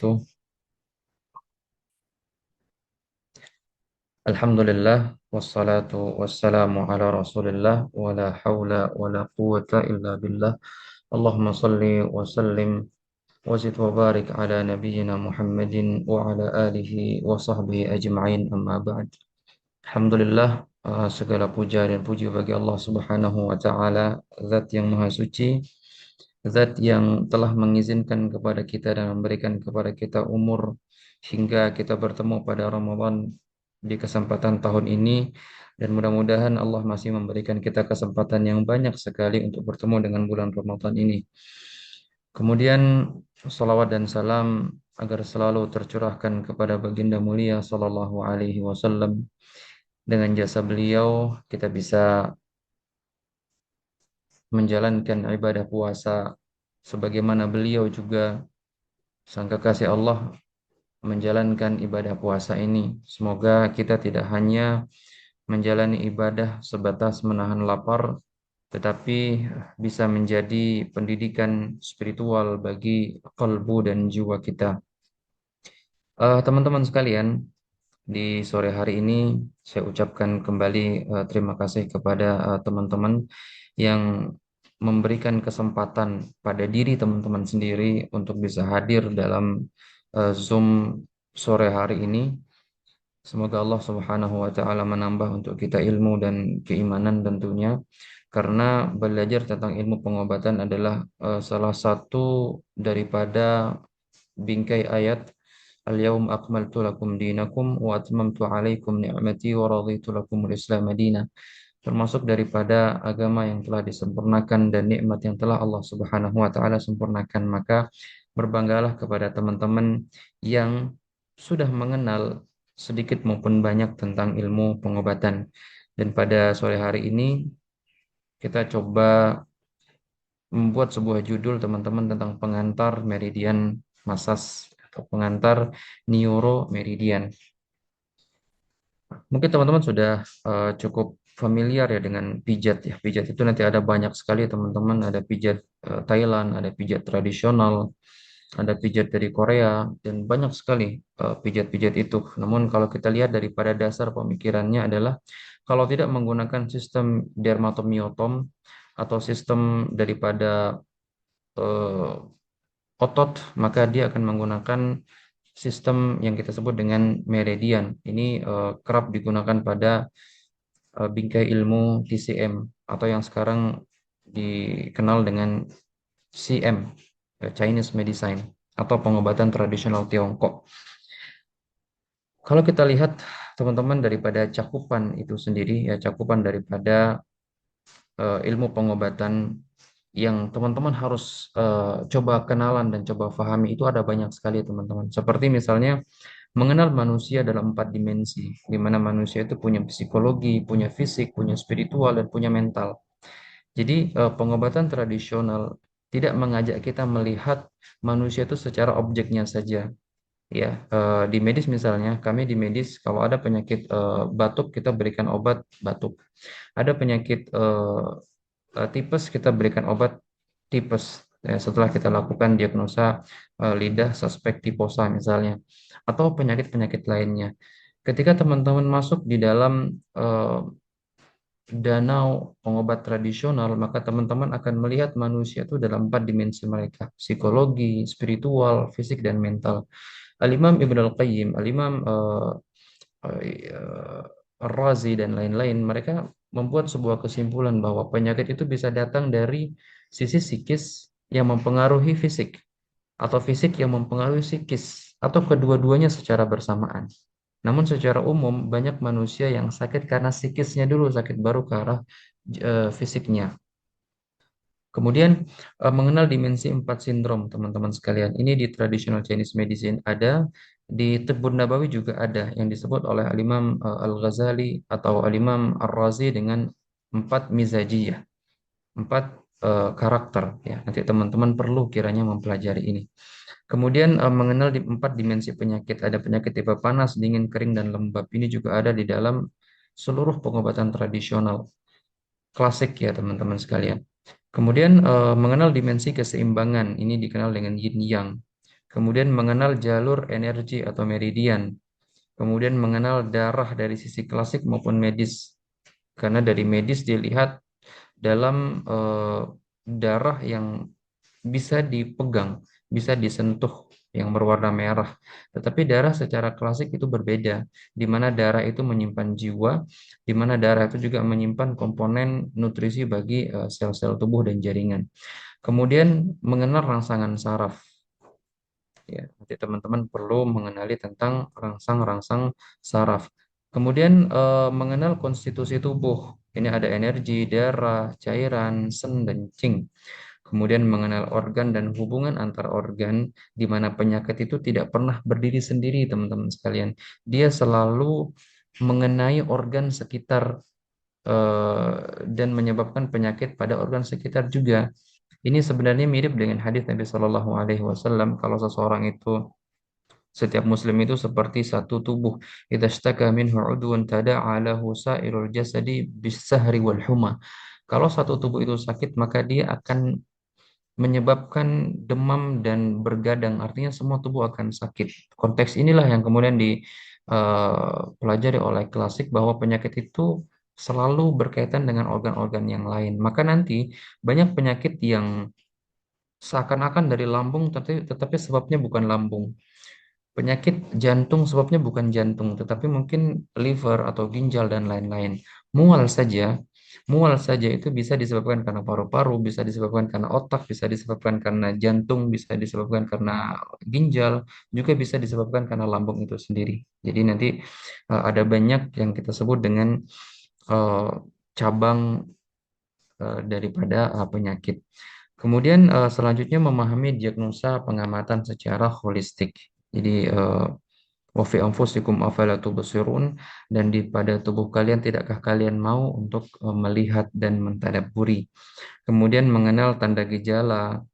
wabarakatuh. Alhamdulillah wassalatu wassalamu ala Rasulillah wa la haula wa la quwwata illa billah. Allahumma salli wa sallim wa zid wa barik ala nabiyyina Muhammadin wa ala alihi wa sahbihi ajma'in amma ba'd. Alhamdulillah, segala puja dan puji bagi Allah Subhanahu wa taala, zat yang maha suci, zat yang telah mengizinkan kepada kita dan memberikan kepada kita umur hingga kita bertemu pada Ramadan di kesempatan tahun ini, dan mudah-mudahan Allah masih memberikan kita kesempatan yang banyak sekali untuk bertemu dengan bulan Ramadan ini. Kemudian salawat dan salam agar selalu tercurahkan kepada baginda mulia sallallahu alaihi wasallam. Dengan jasa beliau kita bisa menjalankan ibadah puasa sebagaimana beliau juga, sang kekasih Allah, menjalankan ibadah puasa ini. Semoga kita tidak hanya menjalani ibadah sebatas menahan lapar, tetapi bisa menjadi pendidikan spiritual bagi kalbu dan jiwa kita. Teman-teman sekalian, di sore hari ini saya ucapkan kembali terima kasih kepada teman-teman yang memberikan kesempatan pada diri teman-teman sendiri untuk bisa hadir dalam Zoom sore hari ini. Semoga Allah Subhanahu wa taala menambah untuk kita ilmu dan keimanan tentunya, karena belajar tentang ilmu pengobatan adalah salah satu daripada bingkai ayat Al-yawma akmaltu lakum dinakum wa atmamtu alaikum ni'mati wa raditu lakumul Islam madina. Termasuk daripada agama yang telah disempurnakan dan nikmat yang telah Allah Subhanahu wa taala sempurnakan. Maka berbanggalah kepada teman-teman yang sudah mengenal sedikit maupun banyak tentang ilmu pengobatan. Dan pada sore hari ini kita coba membuat sebuah judul teman-teman tentang pengantar meridian massage atau pengantar neuromeridian. Mungkin teman-teman sudah cukup familiar ya dengan pijat ya. Pijat itu nanti ada banyak sekali teman-teman. Ada pijat Thailand, ada pijat tradisional, ada pijat dari Korea, dan banyak sekali pijat-pijat itu. Namun kalau kita lihat daripada dasar pemikirannya adalah kalau tidak menggunakan sistem dermatomyotom atau sistem daripada eh, otot, maka dia akan menggunakan sistem yang kita sebut dengan meridian. Ini kerap digunakan pada bingkai ilmu TCM atau yang sekarang dikenal dengan CM, Chinese Medicine, atau pengobatan tradisional Tiongkok. Kalau kita lihat teman-teman daripada cakupan itu sendiri, ya cakupan daripada ilmu pengobatan yang teman-teman harus coba kenalan dan coba pahami itu ada banyak sekali teman-teman. Seperti misalnya mengenal manusia dalam 4 dimensi, di mana manusia itu punya psikologi, punya fisik, punya spiritual, dan punya mental. Jadi pengobatan tradisional tidak mengajak kita melihat manusia itu secara objeknya saja. Ya, di medis misalnya, kami di medis kalau ada penyakit batuk kita berikan obat batuk. Ada penyakit tipes kita berikan obat tipes. Ya, setelah kita lakukan diagnosa lidah suspek tiposa misalnya, atau penyakit-penyakit lainnya. Ketika teman-teman masuk di dalam eh, danau pengobat tradisional, maka teman-teman akan melihat manusia itu dalam 4 dimensi mereka, psikologi, spiritual, fisik, dan mental. Al-Imam Ibn Al-Qayyim, Al-Imam Ar-Razi, dan lain-lain, mereka membuat sebuah kesimpulan bahwa penyakit itu bisa datang dari sisi psikis yang mempengaruhi fisik, atau fisik yang mempengaruhi psikis, atau kedua-duanya secara bersamaan. Namun secara umum banyak manusia yang sakit karena psikisnya dulu sakit baru ke arah fisiknya. Kemudian mengenal dimensi 4 sindrom teman-teman sekalian. Ini di traditional Chinese medicine ada, di Tibbun Nabawi juga ada yang disebut oleh Al-Imam Al-Ghazali atau Al-Imam Ar-Razi dengan 4 mizajiyah, 4 karakter ya. Nanti teman-teman perlu kiranya mempelajari ini. Kemudian mengenal di 4 dimensi penyakit. Ada penyakit tipe panas, dingin, kering, dan lembab. Ini juga ada di dalam seluruh pengobatan tradisional klasik ya teman-teman sekalian. Kemudian mengenal dimensi keseimbangan. Ini dikenal dengan yin yang. kemudian mengenal jalur energi atau meridian, kemudian mengenal darah dari sisi klasik maupun medis. Karena dari medis dilihat dalam darah yang bisa dipegang, bisa disentuh yang berwarna merah. Tetapi darah secara klasik itu berbeda, di mana darah itu menyimpan jiwa, di mana darah itu juga menyimpan komponen nutrisi bagi sel-sel tubuh dan jaringan. Kemudian mengenal rangsangan saraf. Ya, nanti teman-teman perlu mengenali tentang rangsang-rangsang saraf. Kemudian mengenal konstitusi tubuh. Ini ada energi, darah, cairan, sen, dan cing. Kemudian mengenal organ dan hubungan antar organ, di mana penyakit itu tidak pernah berdiri sendiri, teman-teman sekalian. Dia selalu mengenai organ sekitar eh, dan menyebabkan penyakit pada organ sekitar juga. Ini sebenarnya mirip dengan hadis Nabi Shallallahu Alaihi Wasallam kalau seseorang itu setiap muslim itu seperti satu tubuh. Idza ishtaka minhu udwun tada'a lahu sa'irul jasadi bis-sahri wal huma. Kalau satu tubuh itu sakit, maka dia akan menyebabkan demam dan bergadang. Artinya semua tubuh akan sakit. Konteks inilah yang kemudian dipelajari oleh klasik bahwa penyakit itu selalu berkaitan dengan organ-organ yang lain. Maka nanti banyak penyakit yang seakan-akan dari lambung, tetapi sebabnya bukan lambung. Penyakit jantung sebabnya bukan jantung, tetapi mungkin liver atau ginjal dan lain-lain. Mual saja, mual saja itu bisa disebabkan karena paru-paru, bisa disebabkan karena otak, bisa disebabkan karena jantung, bisa disebabkan karena ginjal, juga bisa disebabkan karena lambung itu sendiri. Jadi nanti ada banyak yang kita sebut dengan eh, cabang daripada penyakit. Kemudian selanjutnya memahami diagnosa pengamatan secara holistik. Jadi wa fi anfusikum afala tubsirun, dan di pada tubuh kalian tidakkah kalian mau untuk melihat dan mentadabburi. Kemudian mengenal tanda gejala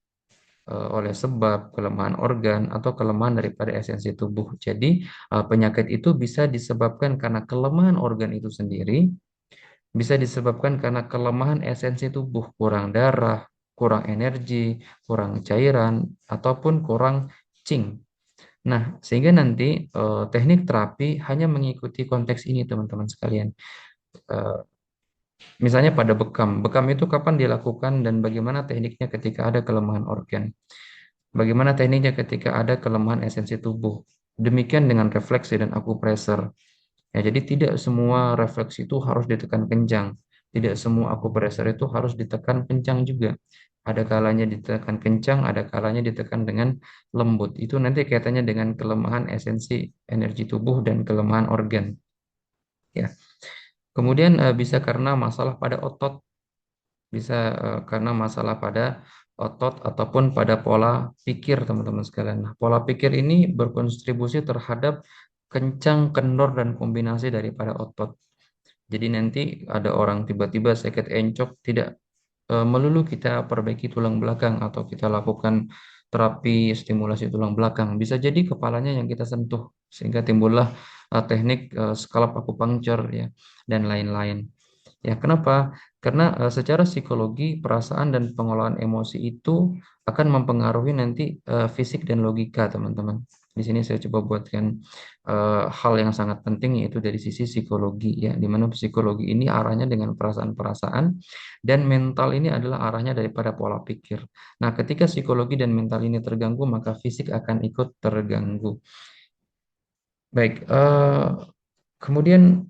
oleh sebab kelemahan organ atau kelemahan daripada esensi tubuh. Jadi penyakit itu bisa disebabkan karena kelemahan organ itu sendiri, bisa disebabkan karena kelemahan esensi tubuh, kurang darah, kurang energi, kurang cairan, ataupun kurang cing. Nah, sehingga nanti teknik terapi hanya mengikuti konteks ini, teman-teman sekalian. Eh, Misalnya pada bekam. Bekam itu kapan dilakukan dan bagaimana tekniknya ketika ada kelemahan organ. Bagaimana tekniknya ketika ada kelemahan esensi tubuh. Demikian dengan refleksi dan akupressor. Ya, jadi tidak semua refleksi itu harus ditekan kencang. Tidak semua akupressor itu harus ditekan kencang juga. Ada kalanya ditekan kencang, ada kalanya ditekan dengan lembut. Itu nanti kaitannya dengan kelemahan esensi energi tubuh dan kelemahan organ. Ya. Kemudian bisa karena masalah pada otot, bisa karena masalah pada otot ataupun pada pola pikir, teman-teman sekalian. Nah, pola pikir ini berkontribusi terhadap kencang, kendor, dan kombinasi daripada otot. Jadi nanti ada orang tiba-tiba sakit encok, tidak melulu kita perbaiki tulang belakang atau kita lakukan terapi stimulasi tulang belakang. Bisa jadi kepalanya yang kita sentuh sehingga timbullah teknik scalp acupuncture ya dan lain-lain. Ya, kenapa? Karena secara psikologi, perasaan dan pengolahan emosi itu akan mempengaruhi nanti fisik dan logika, teman-teman. Di sini saya coba buatkan hal yang sangat penting yaitu dari sisi psikologi ya, di mana psikologi ini arahnya dengan perasaan-perasaan dan mental ini adalah arahnya daripada pola pikir. Nah, ketika psikologi dan mental ini terganggu, maka fisik akan ikut terganggu. Baik, kemudian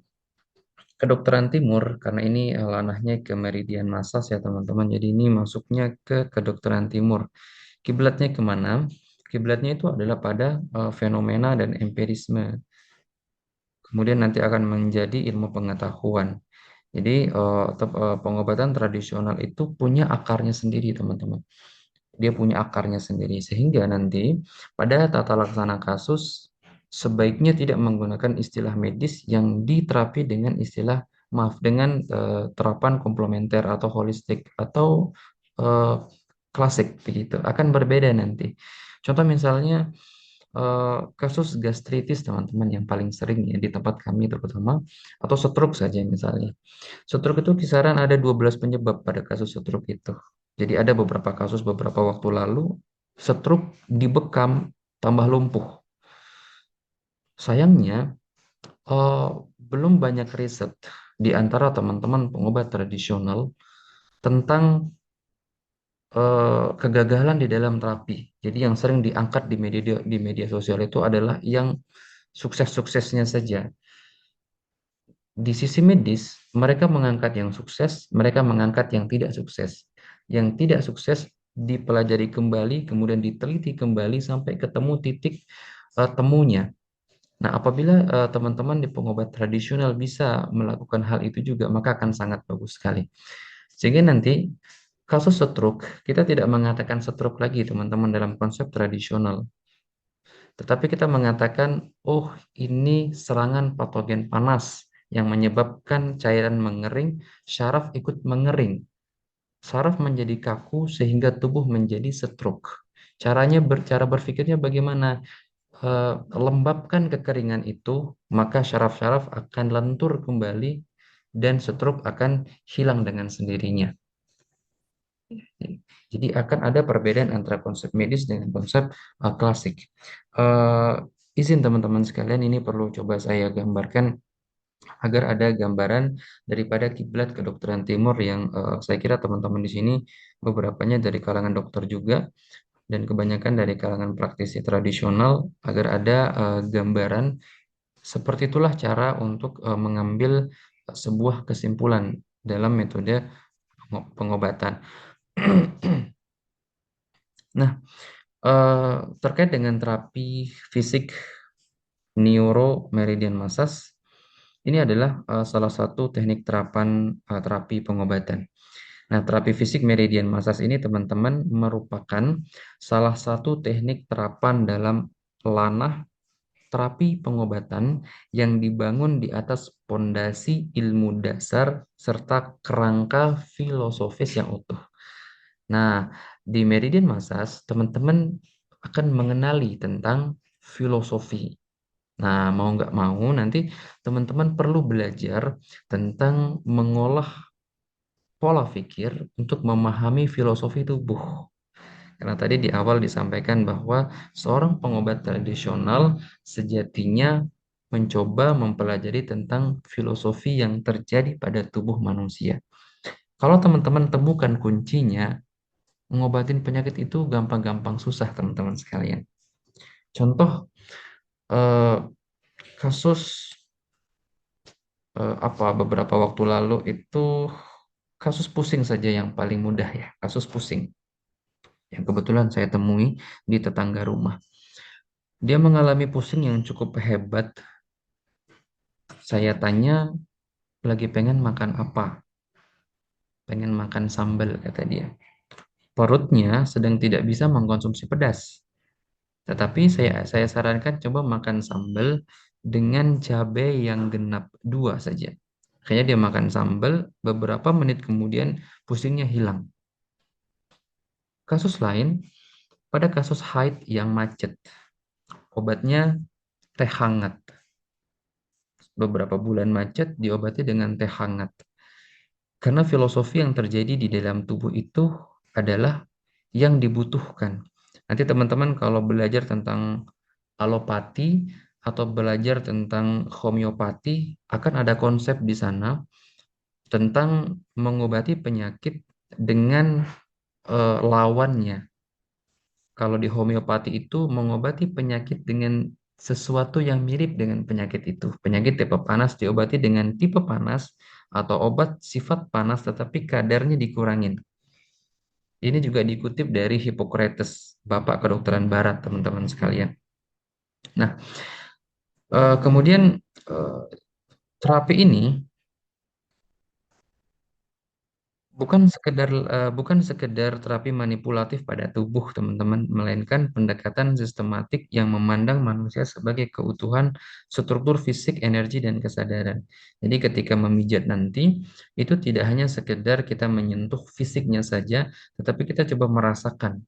kedokteran timur, karena ini ranahnya ke Meridian Massas ya teman-teman. Jadi ini masuknya ke kedokteran timur. Kiblatnya kemana? Kiblatnya itu adalah pada fenomena dan empirisme. Kemudian nanti akan menjadi ilmu pengetahuan. Jadi pengobatan tradisional itu punya akarnya sendiri teman-teman. Dia punya akarnya sendiri. Sehingga nanti pada tata laksana kasus sebaiknya tidak menggunakan istilah medis yang diterapi dengan istilah, maaf, dengan terapan komplementer atau holistik atau eh, klasik begitu. Akan berbeda nanti. Contoh misalnya kasus gastritis teman-teman yang paling sering ya di tempat kami terutama, atau stroke saja misalnya. Stroke itu kisaran ada 12 penyebab pada kasus stroke itu. Jadi ada beberapa kasus beberapa waktu lalu stroke dibekam tambah lumpuh. Sayangnya, eh, belum banyak riset di antara teman-teman pengobat tradisional tentang kegagalan di dalam terapi. Jadi yang sering diangkat di media sosial itu adalah yang sukses-suksesnya saja. Di sisi medis, mereka mengangkat yang sukses, mereka mengangkat yang tidak sukses. Yang tidak sukses dipelajari kembali, kemudian diteliti kembali sampai ketemu titik temunya. Nah, apabila teman-teman di pengobat tradisional bisa melakukan hal itu juga, maka akan sangat bagus sekali. Sehingga nanti kasus stroke, kita tidak mengatakan stroke lagi teman-teman dalam konsep tradisional. Tetapi kita mengatakan, oh ini serangan patogen panas yang menyebabkan cairan mengering, syaraf ikut mengering. Saraf menjadi kaku sehingga tubuh menjadi stroke. Cara berpikirnya bagaimana? Lembabkan kekeringan itu, maka syaraf-syaraf akan lentur kembali dan stroke akan hilang dengan sendirinya. Jadi akan ada perbedaan antara konsep medis dengan konsep klasik. Eh, izin teman-teman sekalian, ini perlu coba saya gambarkan agar ada gambaran daripada kiblat kedokteran timur yang saya kira teman-teman di sini beberapanya dari kalangan dokter juga dan kebanyakan dari kalangan praktisi tradisional agar ada gambaran seperti itulah cara untuk mengambil sebuah kesimpulan dalam metode pengobatan. Nah, terkait dengan terapi fisik neuromeridian massage, ini adalah salah satu teknik terapi pengobatan. Nah, terapi fisik meridian massage ini teman-teman merupakan salah satu teknik terapan dalam ranah terapi pengobatan yang dibangun di atas pondasi ilmu dasar serta kerangka filosofis yang utuh. Nah, di Meridian Massage, teman-teman akan mengenali tentang filosofi. Nah, mau nggak mau nanti teman-teman perlu belajar tentang mengolah pola pikir untuk memahami filosofi tubuh. Karena tadi di awal disampaikan bahwa seorang pengobat tradisional sejatinya mencoba mempelajari tentang filosofi yang terjadi pada tubuh manusia. Kalau teman-teman temukan kuncinya, ngobatin penyakit itu gampang-gampang susah, teman-teman sekalian. Contoh eh, kasus apa beberapa waktu lalu itu kasus pusing saja yang paling mudah ya, kasus pusing yang kebetulan saya temui di tetangga rumah. Dia mengalami pusing yang cukup hebat. Saya tanya, lagi pengen makan apa? Pengen makan sambal, kata dia. Perutnya sedang tidak bisa mengkonsumsi pedas. Tetapi saya sarankan coba makan sambal dengan cabai yang genap dua saja. Kayaknya dia makan sambal, beberapa menit kemudian pusingnya hilang. Kasus lain, pada kasus haid yang macet, obatnya teh hangat. Beberapa bulan macet diobati dengan teh hangat. Karena filosofi yang terjadi di dalam tubuh itu adalah yang dibutuhkan. Nanti teman-teman kalau belajar tentang alopati atau belajar tentang homeopati akan ada konsep di sana tentang mengobati penyakit dengan lawannya. Kalau di homeopati itu mengobati penyakit dengan sesuatu yang mirip dengan penyakit itu. Penyakit tipe panas diobati dengan tipe panas atau obat sifat panas tetapi kadarnya dikurangin. Ini juga dikutip dari Hippocrates, Bapak kedokteran Barat, teman-teman sekalian. Nah, kemudian eh, terapi ini bukan sekedar terapi manipulatif pada tubuh, teman-teman, melainkan pendekatan sistematik yang memandang manusia sebagai keutuhan struktur fisik, energi, dan kesadaran. Jadi ketika memijat nanti, itu tidak hanya sekedar kita menyentuh fisiknya saja, tetapi kita coba merasakan.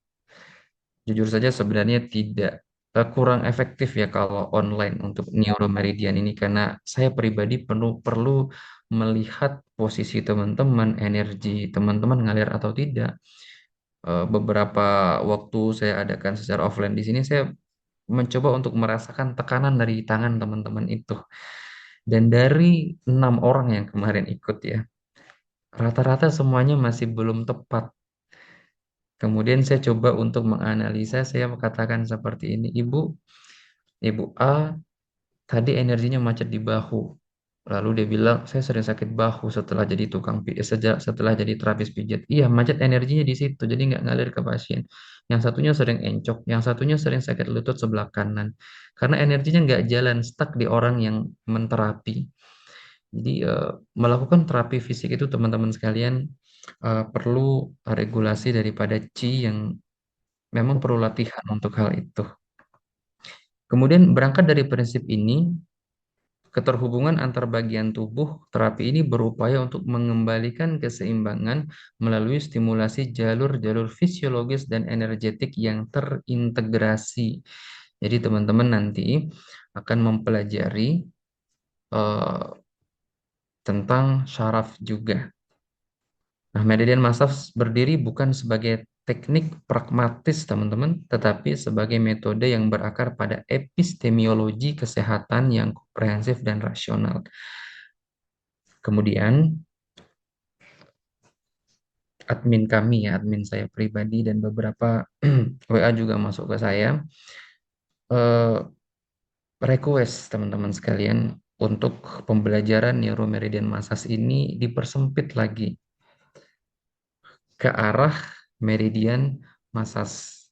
Jujur saja sebenarnya tidak kurang efektif ya kalau online untuk neuromeridian ini karena saya pribadi perlu melihat posisi teman-teman, energi teman-teman ngalir atau tidak. Beberapa waktu saya adakan secara offline di sini, saya mencoba untuk merasakan tekanan dari tangan teman-teman itu. Dan dari 6 orang yang kemarin ikut ya, rata-rata semuanya masih belum tepat. Kemudian saya coba untuk menganalisa, saya katakan seperti ini, Ibu A tadi energinya macet di bahu. Lalu dia bilang, saya sering sakit bahu setelah jadi setelah jadi terapis pijat. Iya, macet energinya di situ, jadi nggak ngalir ke pasien. Yang satunya sering encok, yang satunya sering sakit lutut sebelah kanan. Karena energinya nggak jalan, stuck di orang yang menterapi. Jadi melakukan terapi fisik itu teman-teman sekalian perlu regulasi daripada chi yang memang perlu latihan untuk hal itu. Kemudian berangkat dari prinsip ini, keterhubungan antar bagian tubuh, terapi ini berupaya untuk mengembalikan keseimbangan melalui stimulasi jalur-jalur fisiologis dan energetik yang terintegrasi. Jadi teman-teman nanti akan mempelajari eh, tentang syaraf juga. Nah, meridian massage berdiri bukan sebagai teknik pragmatis, teman-teman, tetapi sebagai metode yang berakar pada epistemologi kesehatan yang komprehensif dan rasional. Kemudian, admin kami ya, admin saya pribadi dan beberapa WA juga masuk ke saya, eh, request teman-teman sekalian untuk pembelajaran neuromeridian massage ini dipersempit lagi ke arah meridian massage.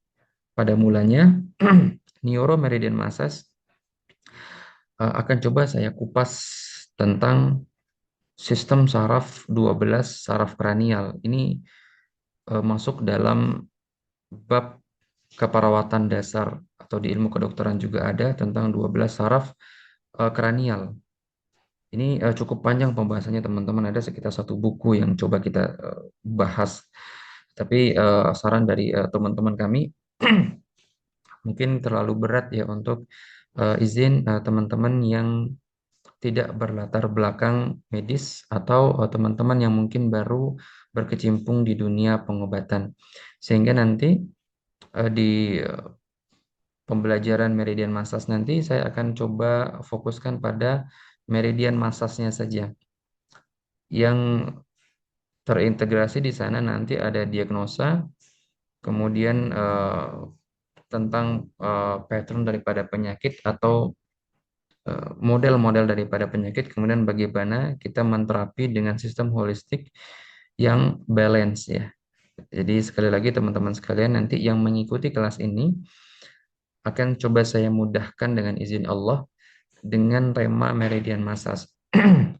Pada mulanya, neuromeridian massage akan coba saya kupas tentang sistem saraf 12 saraf kranial. Ini masuk dalam bab keperawatan dasar atau di ilmu kedokteran juga ada tentang 12 saraf kranial. Ini cukup panjang pembahasannya teman-teman, ada sekitar satu buku yang coba kita bahas. Tapi saran dari teman-teman kami mungkin terlalu berat ya untuk izin teman-teman yang tidak berlatar belakang medis atau teman-teman yang mungkin baru berkecimpung di dunia pengobatan. Sehingga nanti di pembelajaran meridian massage nanti saya akan coba fokuskan pada meridian massage-nya saja. Yang terintegrasi di sana nanti ada diagnosa, kemudian tentang pattern daripada penyakit atau model-model daripada penyakit, kemudian bagaimana kita menterapi dengan sistem holistik yang balance ya. Jadi sekali lagi teman-teman sekalian nanti yang mengikuti kelas ini akan coba saya mudahkan dengan izin Allah dengan tema meridian massage.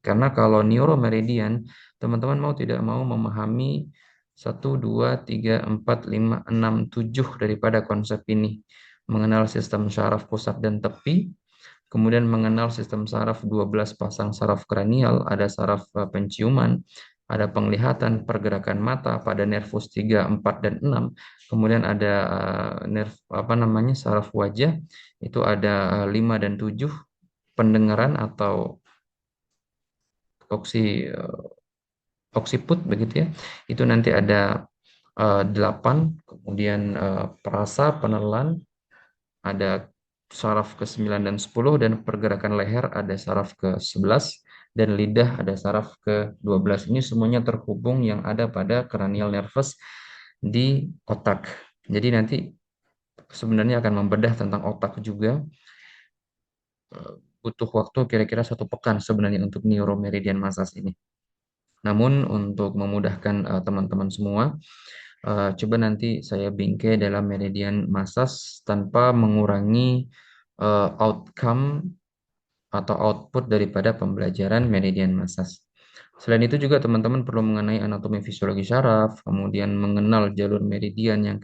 Karena kalau neuromeridian, teman-teman mau tidak mau memahami 1, 2, 3, 4, 5, 6, 7 daripada konsep ini. Mengenal sistem syaraf pusat dan tepi, kemudian mengenal sistem saraf 12 pasang saraf kranial, ada saraf penciuman, ada penglihatan, pergerakan mata pada nervus 3, 4, dan 6. Kemudian ada nerv apa namanya saraf wajah, itu ada 5 dan 7, pendengaran atau oksi oksiput begitu ya. Itu nanti ada 8, kemudian perasa, penelan, ada saraf ke-9 dan 10, dan pergerakan leher ada saraf ke-11, dan lidah ada saraf ke-12. Ini semuanya terhubung yang ada pada cranial nervous di otak. Jadi nanti sebenarnya akan membedah tentang otak juga. Butuh waktu kira-kira 1 pekan sebenarnya untuk neuromeridian massage ini. Namun untuk memudahkan teman-teman semua, coba nanti saya bingkai dalam meridian massage tanpa mengurangi outcome atau output daripada pembelajaran meridian massage. Selain itu juga teman-teman perlu mengenai anatomi fisiologi syaraf, kemudian mengenal jalur meridian yang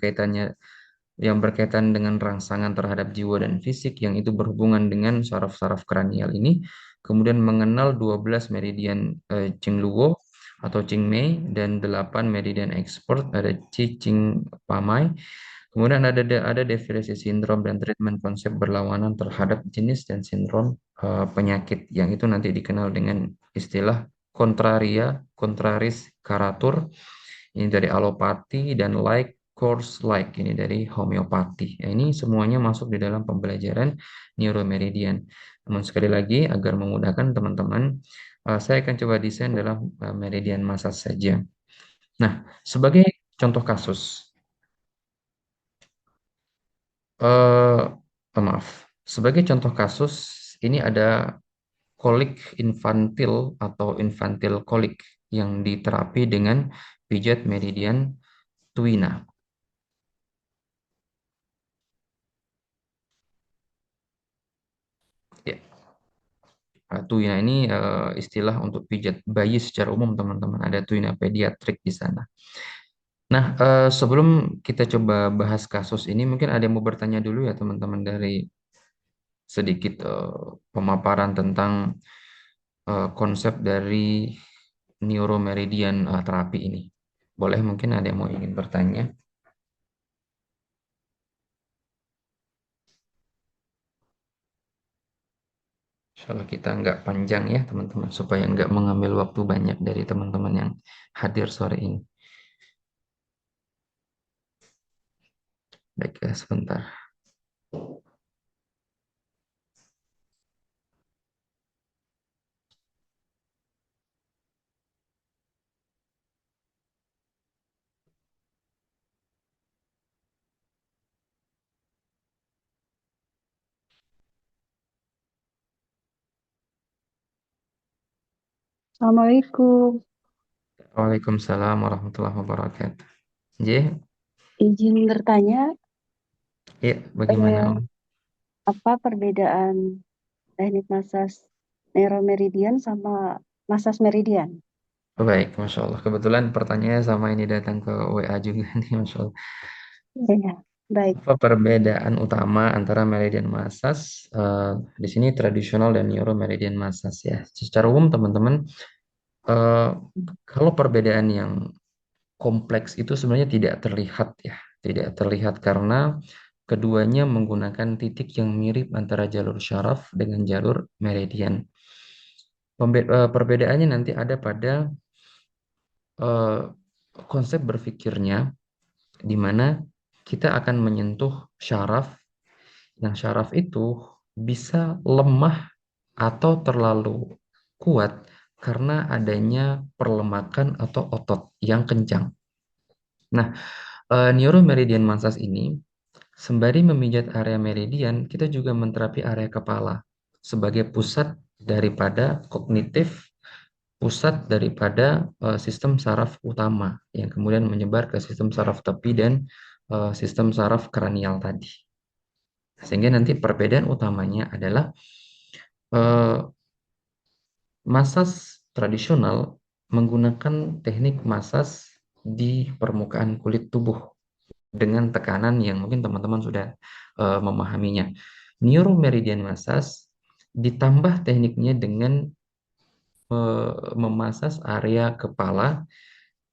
berkaitan dengan rangsangan terhadap jiwa dan fisik yang itu berhubungan dengan saraf-saraf kranial ini, kemudian mengenal 12 meridian Qingluo atau Qingmei dan 8 meridian expert ada Qi Qing Pamai. Kemudian ada definisi sindrom dan treatment konsep berlawanan terhadap jenis dan sindrom penyakit yang itu nanti dikenal dengan istilah kontraria, kontraris, karatur. Ini dari alopati dan like course like ini dari homeopati. Ya, ini semuanya masuk di dalam pembelajaran neuromeridian. Namun sekali lagi agar memudahkan teman-teman, saya akan coba desain dalam meridian massage saja. Nah, sebagai contoh kasus, eh maaf, sebagai contoh kasus ini ada kolik infantil atau infantil kolik yang diterapi dengan pijat meridian tuina. Ya, tuina ini istilah untuk pijat bayi secara umum teman-teman. Ada tuina pediatrik di sana. Nah, sebelum kita coba bahas kasus ini, mungkin ada yang mau bertanya dulu ya teman-teman dari sedikit pemaparan tentang konsep dari neuromeridian terapi ini. Boleh mungkin ada yang mau ingin bertanya? Insyaallah kita nggak panjang ya teman-teman, supaya nggak mengambil waktu banyak dari teman-teman yang hadir sore ini. Baik, sebentar. Assalamualaikum. Waalaikumsalam warahmatullahi wabarakatuh. J, Izin bertanya, ya bagaimana eh, Om? apa perbedaan teknik massage neuromeridian sama massage meridian? Oh, baik, Masya Allah. Kebetulan pertanyaannya sama ini datang ke WA juga nih, Masya Allah. Iya, baik. Apa perbedaan utama antara meridian massage di sini tradisional dan neuro meridian massage ya? Secara umum teman-teman, eh, kalau perbedaan yang kompleks itu sebenarnya tidak terlihat ya, tidak terlihat karena keduanya menggunakan titik yang mirip antara jalur syaraf dengan jalur meridian. Perbedaannya nanti ada pada eh, konsep berpikirnya, di mana kita akan menyentuh syaraf, yang syaraf itu bisa lemah atau terlalu kuat karena adanya perlemakan atau otot yang kencang. Nah, neuromeridian massage ini sembari memijat area meridian, kita juga menterapi area kepala sebagai pusat daripada kognitif, pusat daripada sistem saraf utama yang kemudian menyebar ke sistem saraf tepi dan sistem saraf kranial tadi. Sehingga nanti perbedaan utamanya adalah eh, massage tradisional menggunakan teknik massage di permukaan kulit tubuh dengan tekanan yang mungkin teman-teman sudah memahaminya. Neuromeridian massage ditambah tekniknya dengan memasas area kepala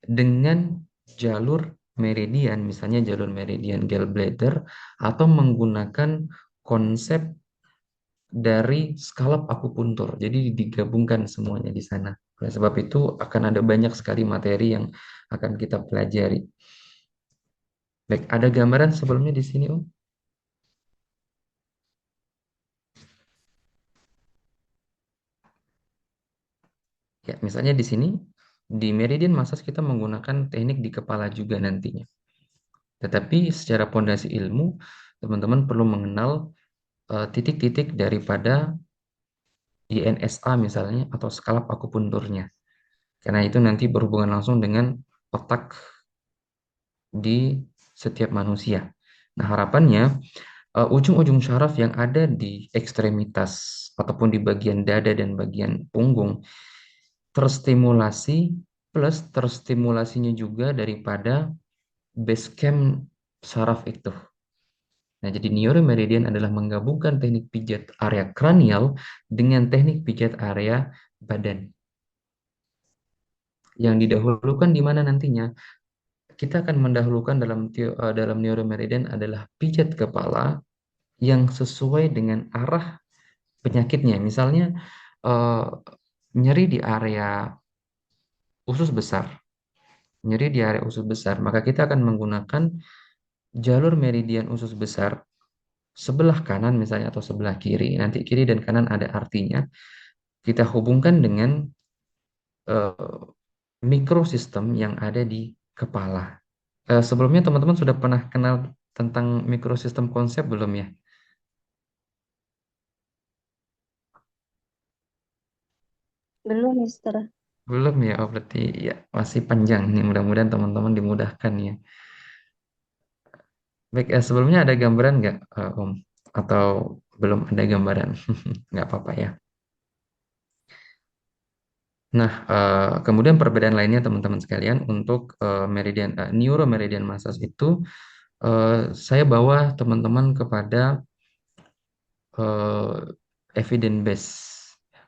dengan jalur meridian, misalnya jalur meridian gallbladder, atau menggunakan konsep dari skalap akupuntur. Jadi digabungkan semuanya di sana. Oleh sebab itu akan ada banyak sekali materi yang akan kita pelajari. Baik, ada gambaran sebelumnya di sini, Om? Ya, misalnya di sini di meridian massage kita menggunakan teknik di kepala juga nantinya. Tetapi secara pondasi ilmu, teman-teman perlu mengenal titik-titik daripada INSA misalnya atau skalap akupunturnya. Karena itu nanti berhubungan langsung dengan otak di setiap manusia. Nah, harapannya ujung-ujung syaraf yang ada di ekstremitas ataupun di bagian dada dan bagian punggung terstimulasi, plus terstimulasinya juga daripada base camp saraf itu. Nah, jadi neuromeridian adalah menggabungkan teknik pijat area kranial dengan teknik pijat area badan. Yang didahulukan di mana nantinya? Kita akan mendahulukan dalam neuromeridian adalah pijat kepala yang sesuai dengan arah penyakitnya. Misalnya eh, nyeri di area usus besar. nyeri di area usus besar, maka kita akan menggunakan jalur meridian usus besar sebelah kanan misalnya atau sebelah kiri. Nanti kiri dan kanan ada artinya. Kita hubungkan dengan eh, mikrosistem yang ada di kepala. Sebelumnya teman-teman sudah pernah kenal tentang mikrosistem konsep belum ya? Belum, Mister. Belum ya, oh berarti ya masih panjang nih. Mudah-mudahan teman-teman dimudahkan ya. Baik, sebelumnya ada gambaran nggak, Om? Atau belum ada gambaran? Nggak apa-apa ya. Nah, kemudian perbedaan lainnya teman-teman sekalian untuk neuromeridian massage itu, saya bawa teman-teman kepada eh, evidence base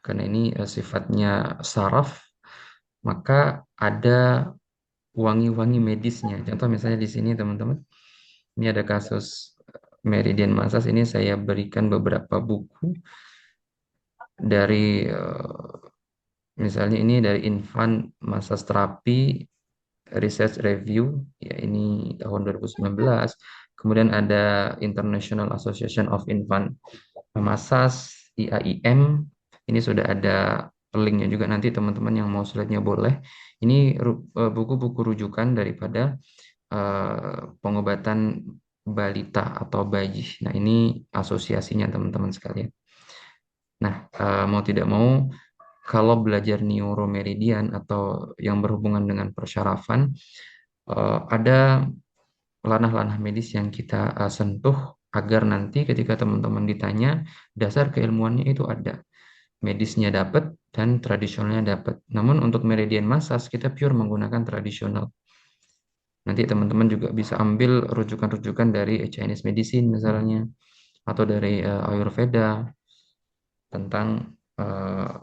karena ini sifatnya saraf, maka ada wangi-wangi medisnya. Contoh misalnya di sini teman-teman, ini ada kasus meridian massage, ini saya berikan beberapa buku dari misalnya ini dari Infant Massage Therapy Research Review, ya ini tahun 2019. Kemudian ada International Association of Infant Massage, IAIM. Ini sudah ada linknya juga, nanti teman-teman yang mau slide-nya boleh. Ini buku-buku rujukan daripada pengobatan balita atau bayi. Nah, ini asosiasinya teman-teman sekalian. Nah, mau tidak mau, kalau belajar neuromeridian atau yang berhubungan dengan persyarafan, ada lanah-lanah medis yang kita sentuh agar nanti ketika teman-teman ditanya, dasar keilmuannya itu ada. Medisnya dapat dan tradisionalnya dapat. Namun untuk meridian massage kita pure menggunakan tradisional. Nanti teman-teman juga bisa ambil rujukan-rujukan dari Chinese medicine misalnya, atau dari Ayurveda tentang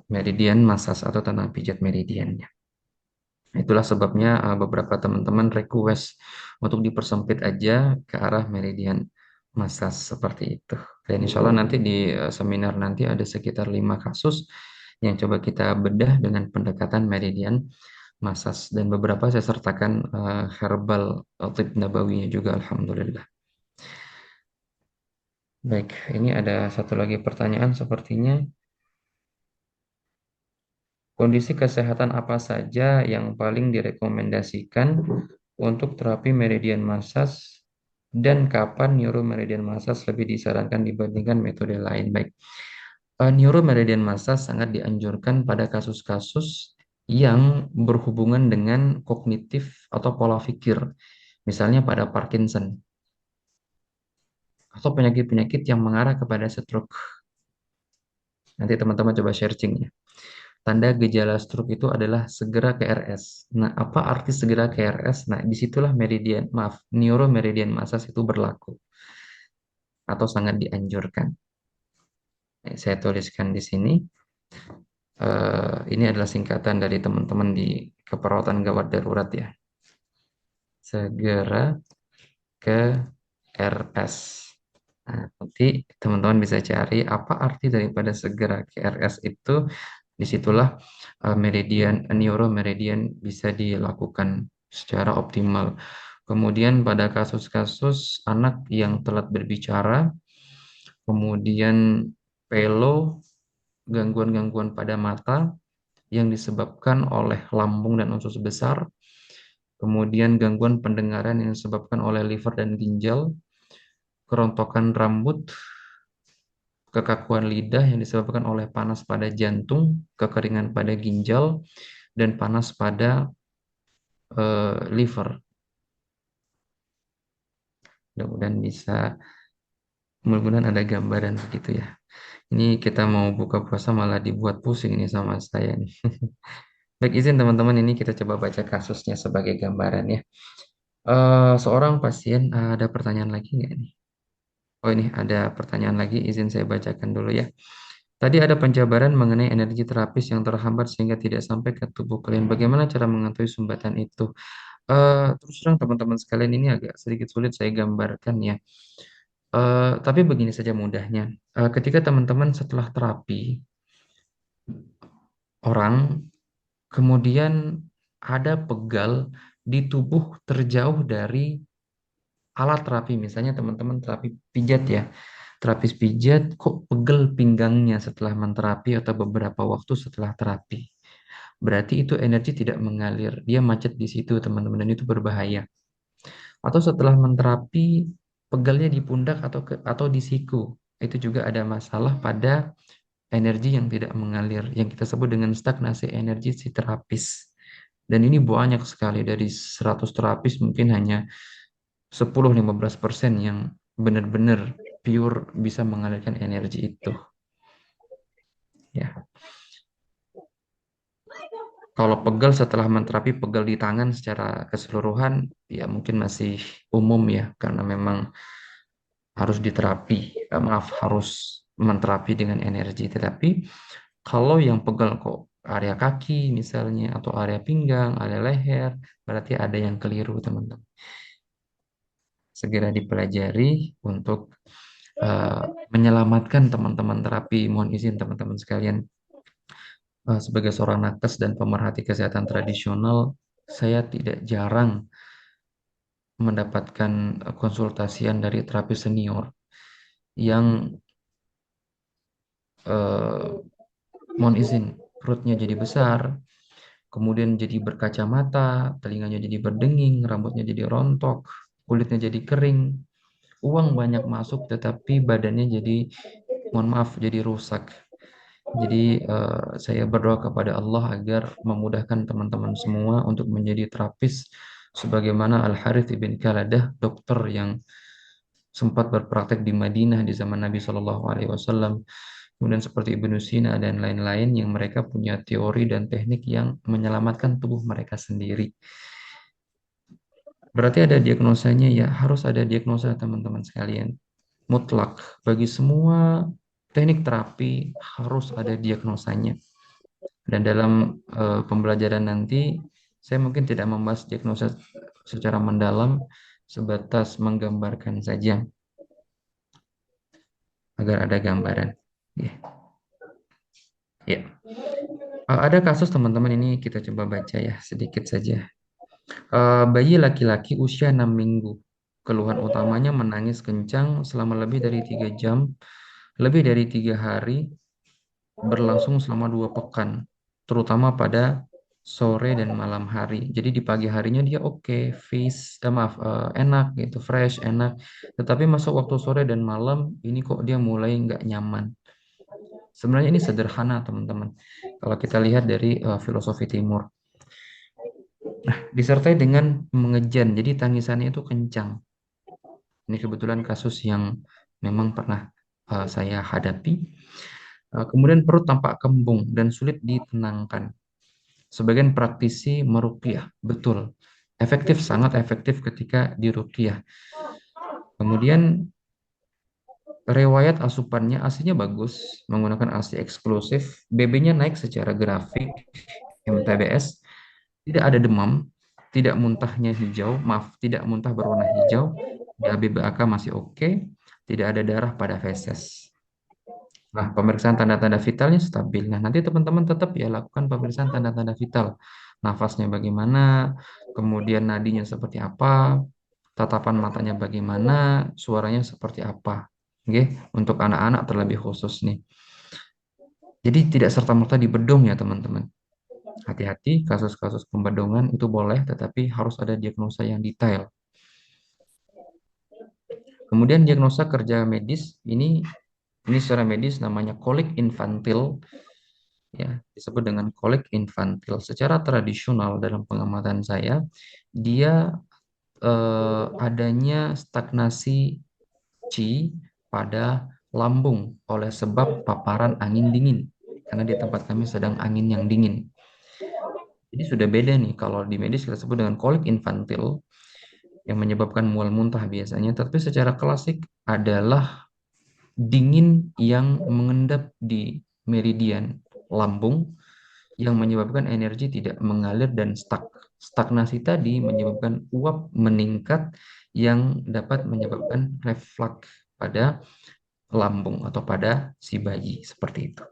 meridian massage atau tentang pijat meridiannya. Itulah sebabnya beberapa teman-teman request untuk dipersempit aja ke arah meridian massage seperti itu. Dan insya Allah nanti di seminar nanti ada sekitar 5 kasus yang coba kita bedah dengan pendekatan meridian massage, dan beberapa saya sertakan herbal tip nabawinya juga alhamdulillah. Baik, ini ada satu lagi pertanyaan sepertinya. Kondisi kesehatan apa saja yang paling direkomendasikan untuk terapi meridian massage dan kapan neuromeridian massage lebih disarankan dibandingkan metode lain? Baik, neuromeridian massage sangat dianjurkan pada kasus-kasus yang berhubungan dengan kognitif atau pola pikir, misalnya pada Parkinson atau penyakit-penyakit yang mengarah kepada stroke. Nanti teman-teman coba searching ya. Tanda gejala stroke itu adalah segera ke RS. Nah, apa arti segera ke RS? Nah, disitulah neuromeridian massage itu berlaku atau sangat dianjurkan. Nah, saya tuliskan di sini. Ini adalah singkatan dari teman-teman di keperawatan gawat darurat ya. Segera ke RS. Nah, nanti teman-teman bisa cari apa arti daripada segera ke RS itu. Disitulah neuromeridian bisa dilakukan secara optimal. Kemudian pada kasus-kasus anak yang telat berbicara, kemudian pelo, gangguan-gangguan pada mata yang disebabkan oleh lambung dan usus besar, kemudian gangguan pendengaran yang disebabkan oleh liver dan ginjal, kerontokan rambut, kekakuan lidah yang disebabkan oleh panas pada jantung, kekeringan pada ginjal, dan panas pada liver. Mudah-mudahan bisa, mudah-mudahan ada gambaran begitu ya. Ini kita mau buka puasa malah dibuat pusing ini sama saya nih. Baik, izin teman-teman, ini kita coba baca kasusnya sebagai gambaran ya. Seorang pasien, ada pertanyaan lagi nggak nih? Oh, ini ada pertanyaan lagi, izin saya bacakan dulu ya. Tadi ada penjabaran mengenai energi terapis yang terhambat sehingga tidak sampai ke tubuh kalian. Bagaimana cara mengetahui sumbatan itu? Terus terang teman-teman sekalian, ini agak sedikit sulit saya gambarkan ya. Tapi begini saja mudahnya. Ketika teman-teman setelah terapi, orang kemudian ada pegal di tubuh terjauh dari alat terapi. Misalnya teman-teman terapi pijat ya. Terapis pijat kok pegel pinggangnya setelah menterapi atau beberapa waktu setelah terapi. Berarti itu energi tidak mengalir. Dia macet di situ teman-teman dan itu berbahaya. Atau setelah menterapi pegalnya di pundak atau di siku. Itu juga ada masalah pada energi yang tidak mengalir yang kita sebut dengan stagnasi energi si terapis. Dan ini banyak sekali dari 100 terapis mungkin hanya 10-15% yang benar-benar pure bisa mengalirkan energi itu. Ya, kalau pegal setelah menterapi pegal di tangan secara keseluruhan, ya mungkin masih umum ya, karena memang harus diterapi, harus menterapi dengan energi. Tetapi kalau yang pegal kok area kaki misalnya, atau area pinggang, area leher, berarti ada yang keliru teman-teman. Segera dipelajari untuk eh, menyelamatkan teman-teman terapi. Mohon izin teman-teman sekalian, sebagai seorang nakes dan pemerhati kesehatan tradisional, saya tidak jarang mendapatkan konsultasian dari terapis senior yang eh, mohon izin perutnya jadi besar, kemudian jadi berkacamata, telinganya jadi berdenging, rambutnya jadi rontok, kulitnya jadi kering, uang banyak masuk tetapi badannya jadi, mohon maaf, jadi rusak. Jadi saya berdoa kepada Allah agar memudahkan teman-teman semua untuk menjadi terapis sebagaimana Al Harith ibn Kaladah, dokter yang sempat berpraktek di Madinah di zaman Nabi Shallallahu Alaihi Wasallam, kemudian seperti Ibnu Sina dan lain-lain yang mereka punya teori dan teknik yang menyelamatkan tubuh mereka sendiri. Berarti ada diagnosanya ya, harus ada diagnosa teman-teman sekalian. Mutlak bagi semua teknik terapi harus ada diagnosanya. Dan dalam pembelajaran nanti, saya mungkin tidak membahas diagnosa secara mendalam, sebatas menggambarkan saja agar ada gambaran. Ya, ya. Ada kasus teman-teman ini kita coba baca ya sedikit saja. Bayi laki-laki usia 6 minggu. Keluhan utamanya menangis kencang selama lebih dari 3 jam, lebih dari 3 hari, berlangsung selama 2 pekan, terutama pada sore dan malam hari. Jadi di pagi harinya dia oke, enak gitu, fresh, enak. Tetapi masuk waktu sore dan malam, ini kok dia mulai nggak nyaman. Sebenarnya ini sederhana teman-teman. Kalau kita lihat dari filosofi timur. Disertai dengan mengejan, jadi tangisannya itu kencang. Ini kebetulan kasus yang memang pernah saya hadapi. Kemudian perut tampak kembung dan sulit ditenangkan. Sebagian praktisi meruqyah, betul. Efektif, sangat efektif ketika diruqyah. Kemudian riwayat asupannya asinya bagus, menggunakan ASI eksklusif, BB-nya naik secara grafik, MTBS, tidak ada demam, tidak muntahnya hijau, maaf, tidak muntah berwarna hijau, BAK masih oke, tidak ada darah pada feses. Nah, pemeriksaan tanda-tanda vitalnya stabil. Nah, nanti teman-teman tetap ya lakukan pemeriksaan tanda-tanda vital. Nafasnya bagaimana, kemudian nadinya seperti apa, tatapan matanya bagaimana, suaranya seperti apa. Oke, untuk anak-anak terlebih khusus nih. Jadi tidak serta-merta dibedong ya teman-teman. Hati-hati, kasus-kasus pembedongan itu boleh, tetapi harus ada diagnosa yang detail. Kemudian diagnosa kerja medis, ini secara medis namanya kolik infantil, ya, disebut dengan kolik infantil. Secara tradisional dalam pengamatan saya, dia adanya stagnasi Qi pada lambung oleh sebab paparan angin dingin. Karena di tempat kami sedang angin yang dingin. Jadi sudah beda nih, kalau di medis kita sebut dengan kolik infantil yang menyebabkan mual muntah biasanya, tapi secara klasik adalah dingin yang mengendap di meridian lambung yang menyebabkan energi tidak mengalir dan stuck. Stagnasi tadi menyebabkan uap meningkat yang dapat menyebabkan reflux pada lambung atau pada si bayi seperti itu.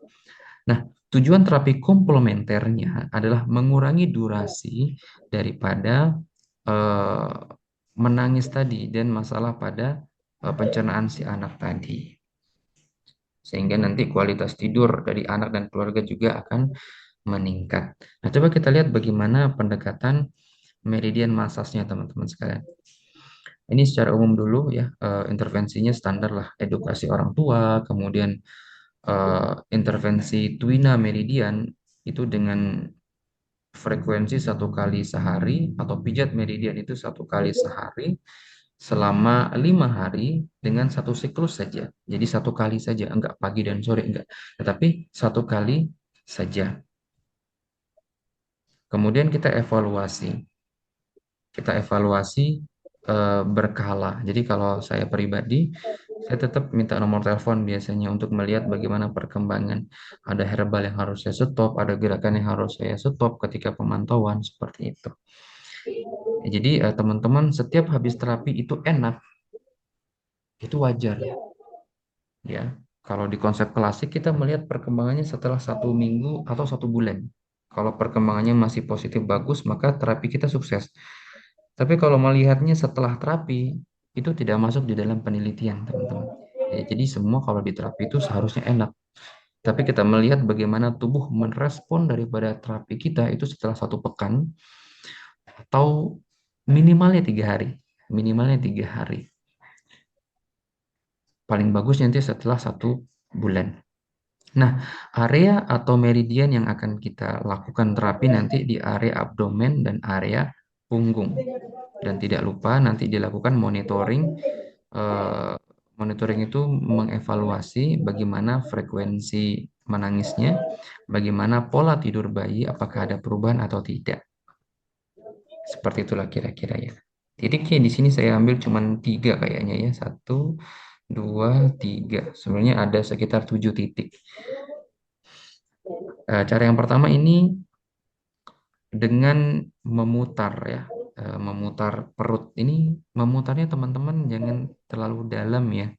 Nah, tujuan terapi komplementernya adalah mengurangi durasi daripada eh, menangis tadi dan masalah pada pencernaan si anak tadi. Sehingga nanti kualitas tidur dari anak dan keluarga juga akan meningkat. Nah, coba kita lihat bagaimana pendekatan meridian massage-nya teman-teman sekalian. Ini secara umum dulu ya, intervensinya standar lah, edukasi orang tua, kemudian intervensi Twina Meridian itu dengan frekuensi 1 kali sehari, atau pijat meridian itu 1 kali sehari selama 5 hari dengan satu siklus saja. Jadi 1 kali saja, enggak pagi dan sore, enggak. Tetapi 1 kali saja. Kemudian kita evaluasi berkala. Jadi kalau saya pribadi, saya tetap minta nomor telepon biasanya untuk melihat bagaimana perkembangan. Ada herbal yang harus saya stop, ada gerakan yang harus saya stop ketika pemantauan seperti itu. Jadi teman-teman setiap habis terapi itu enak, itu wajar ya. Kalau di konsep klasik kita melihat perkembangannya setelah 1 minggu atau 1 bulan. Kalau perkembangannya masih positif bagus, maka terapi kita sukses. Tapi kalau melihatnya setelah terapi, itu tidak masuk di dalam penelitian, teman-teman. Ya, jadi semua kalau di terapi itu seharusnya enak. Tapi kita melihat bagaimana tubuh merespon daripada terapi kita itu setelah 1 pekan atau minimalnya 3 hari. Minimalnya 3 hari. Paling bagus nanti setelah 1 bulan. Nah, area atau meridian yang akan kita lakukan terapi nanti di area abdomen dan area punggung. Dan tidak lupa nanti dilakukan monitoring. eh, Monitoring itu mengevaluasi bagaimana frekuensi menangisnya, bagaimana pola tidur bayi, apakah ada perubahan atau tidak. Seperti itulah kira-kira ya. Titiknya di sini saya ambil cuma 3 kayaknya ya. 1, 2, 3. Sebenarnya ada sekitar 7 titik. Cara yang pertama ini dengan memutar ya. Memutar perut. Ini memutarnya teman-teman jangan terlalu dalam ya.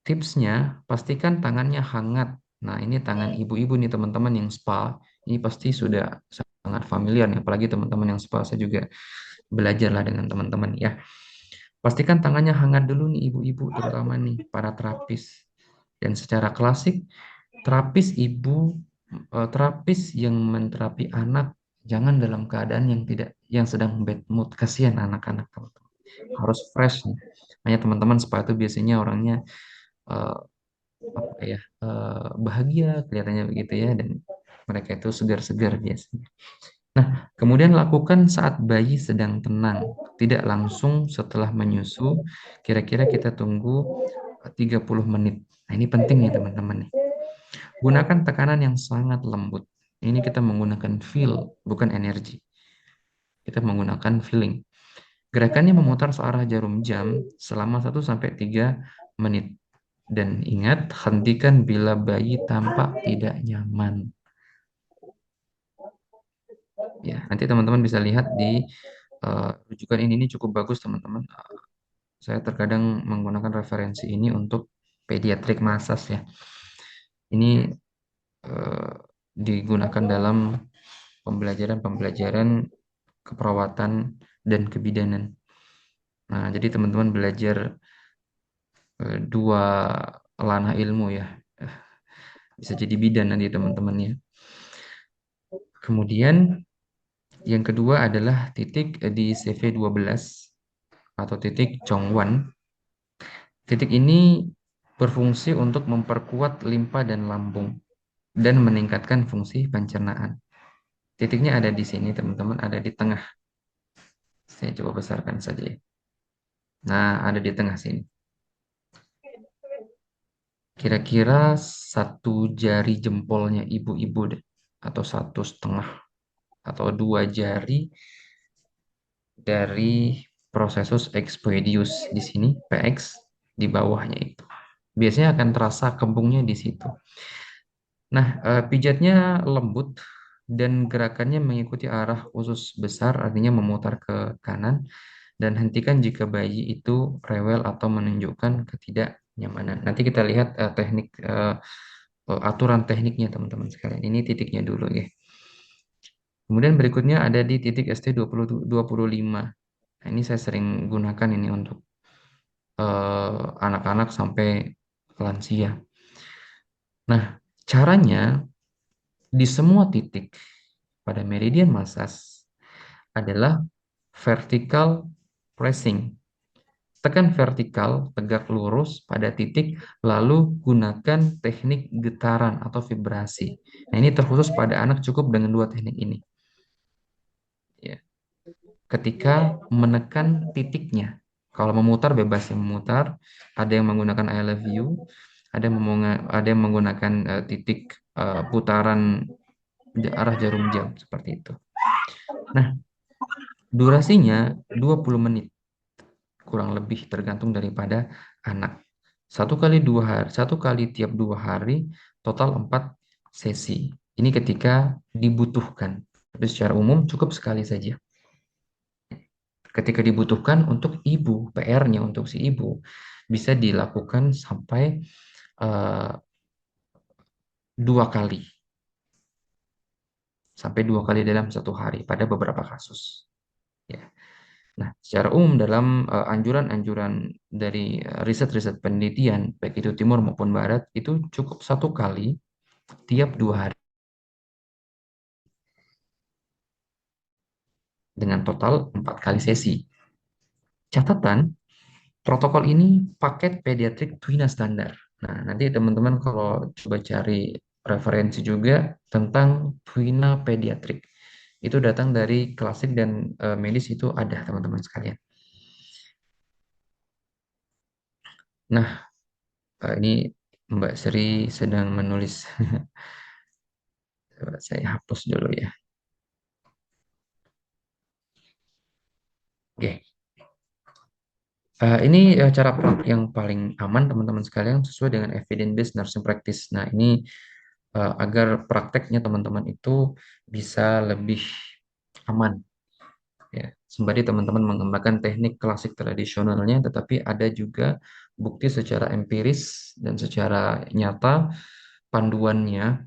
Tipsnya, pastikan tangannya hangat. Nah, ini tangan ibu-ibu nih teman-teman yang spa. Ini pasti sudah sangat familiar nih, apalagi teman-teman yang spa. Saya juga belajarlah dengan teman-teman ya. Pastikan tangannya hangat dulu nih ibu-ibu, terutama nih para terapis. Dan secara klasik, terapis yang menterapi anak jangan dalam keadaan yang sedang bad mood. Kasihan anak-anak teman-teman. Harus fresh nih. Hanya teman-teman spa itu biasanya orangnya eh, apa ya, bahagia kelihatannya begitu ya, dan mereka itu segar-segar biasanya. Nah, kemudian lakukan saat bayi sedang tenang, tidak langsung setelah menyusu. Kira-kira kita tunggu 30 menit. Nah, ini penting nih teman-teman nih. Gunakan tekanan yang sangat lembut. Ini kita menggunakan feel, bukan energi. Kita menggunakan feeling. Gerakannya memutar searah jarum jam selama 1 sampai 3 menit. Dan ingat, hentikan bila bayi tampak tidak nyaman. Ya, nanti teman-teman bisa lihat di rujukan ini cukup bagus teman-teman. Saya terkadang menggunakan referensi ini untuk pediatric massage ya. Ini eh, digunakan dalam pembelajaran-pembelajaran keperawatan dan kebidanan. Nah, jadi teman-teman belajar dua ranah ilmu ya. Eh, Bisa jadi bidan nanti teman-teman ya. Kemudian yang kedua adalah titik di CV12 atau titik Chongwan. Titik ini berfungsi untuk memperkuat limpa dan lambung dan meningkatkan fungsi pencernaan. Titiknya ada di sini, teman-teman, ada di tengah. Saya coba besarkan saja ya. Nah, ada di tengah sini. Kira-kira 1 jari jempolnya ibu-ibu deh, atau 1,5 atau 2 jari dari Processus expedius di sini, PX di bawahnya itu. Biasanya akan terasa kembungnya di situ. Nah, pijatnya lembut dan gerakannya mengikuti arah usus besar, artinya memutar ke kanan, dan hentikan jika bayi itu rewel atau menunjukkan ketidaknyamanan. Nanti kita lihat aturan tekniknya teman-teman sekalian. Ini titiknya dulu ya. Kemudian berikutnya ada di titik ST 25. Nah, ini saya sering gunakan ini untuk anak-anak sampai lansia. Nah, caranya di semua titik pada meridian Masas adalah vertical pressing. Tekan vertikal, tegak lurus pada titik, lalu gunakan teknik getaran atau vibrasi. Nah, ini terkhusus pada anak cukup dengan dua teknik ini. Ya. Ketika menekan titiknya, kalau memutar bebas yang memutar, ada yang menggunakan I love you, ada yang menggunakan titik putaran arah jarum jam seperti itu. Nah, durasinya 20 menit kurang lebih tergantung daripada anak. Satu kali tiap 2 hari, total 4 sesi. Ini ketika dibutuhkan. Tapi secara umum cukup sekali saja. Ketika dibutuhkan untuk ibu, PR-nya untuk si ibu bisa dilakukan sampai eh, 2 kali, sampai 2 kali dalam 1 hari pada beberapa kasus. Ya. Nah, secara umum dalam anjuran-anjuran dari riset-riset penelitian, baik itu timur maupun barat, itu cukup 1 kali tiap 2 hari dengan total 4 kali sesi. Catatan, protokol ini paket pediatrik Twina standar. Nah, nanti teman-teman kalau coba cari referensi juga tentang Twina pediatrik, itu datang dari klasik dan medis itu ada teman-teman sekalian. Nah, ini Mbak Sri sedang menulis. Coba saya hapus dulu ya. Oke. Ini cara praktik yang paling aman teman-teman sekalian sesuai dengan evidence based nursing practice. Nah, ini agar prakteknya teman-teman itu bisa lebih aman ya. Sembari teman-teman mengembangkan teknik klasik tradisionalnya, tetapi ada juga bukti secara empiris dan secara nyata panduannya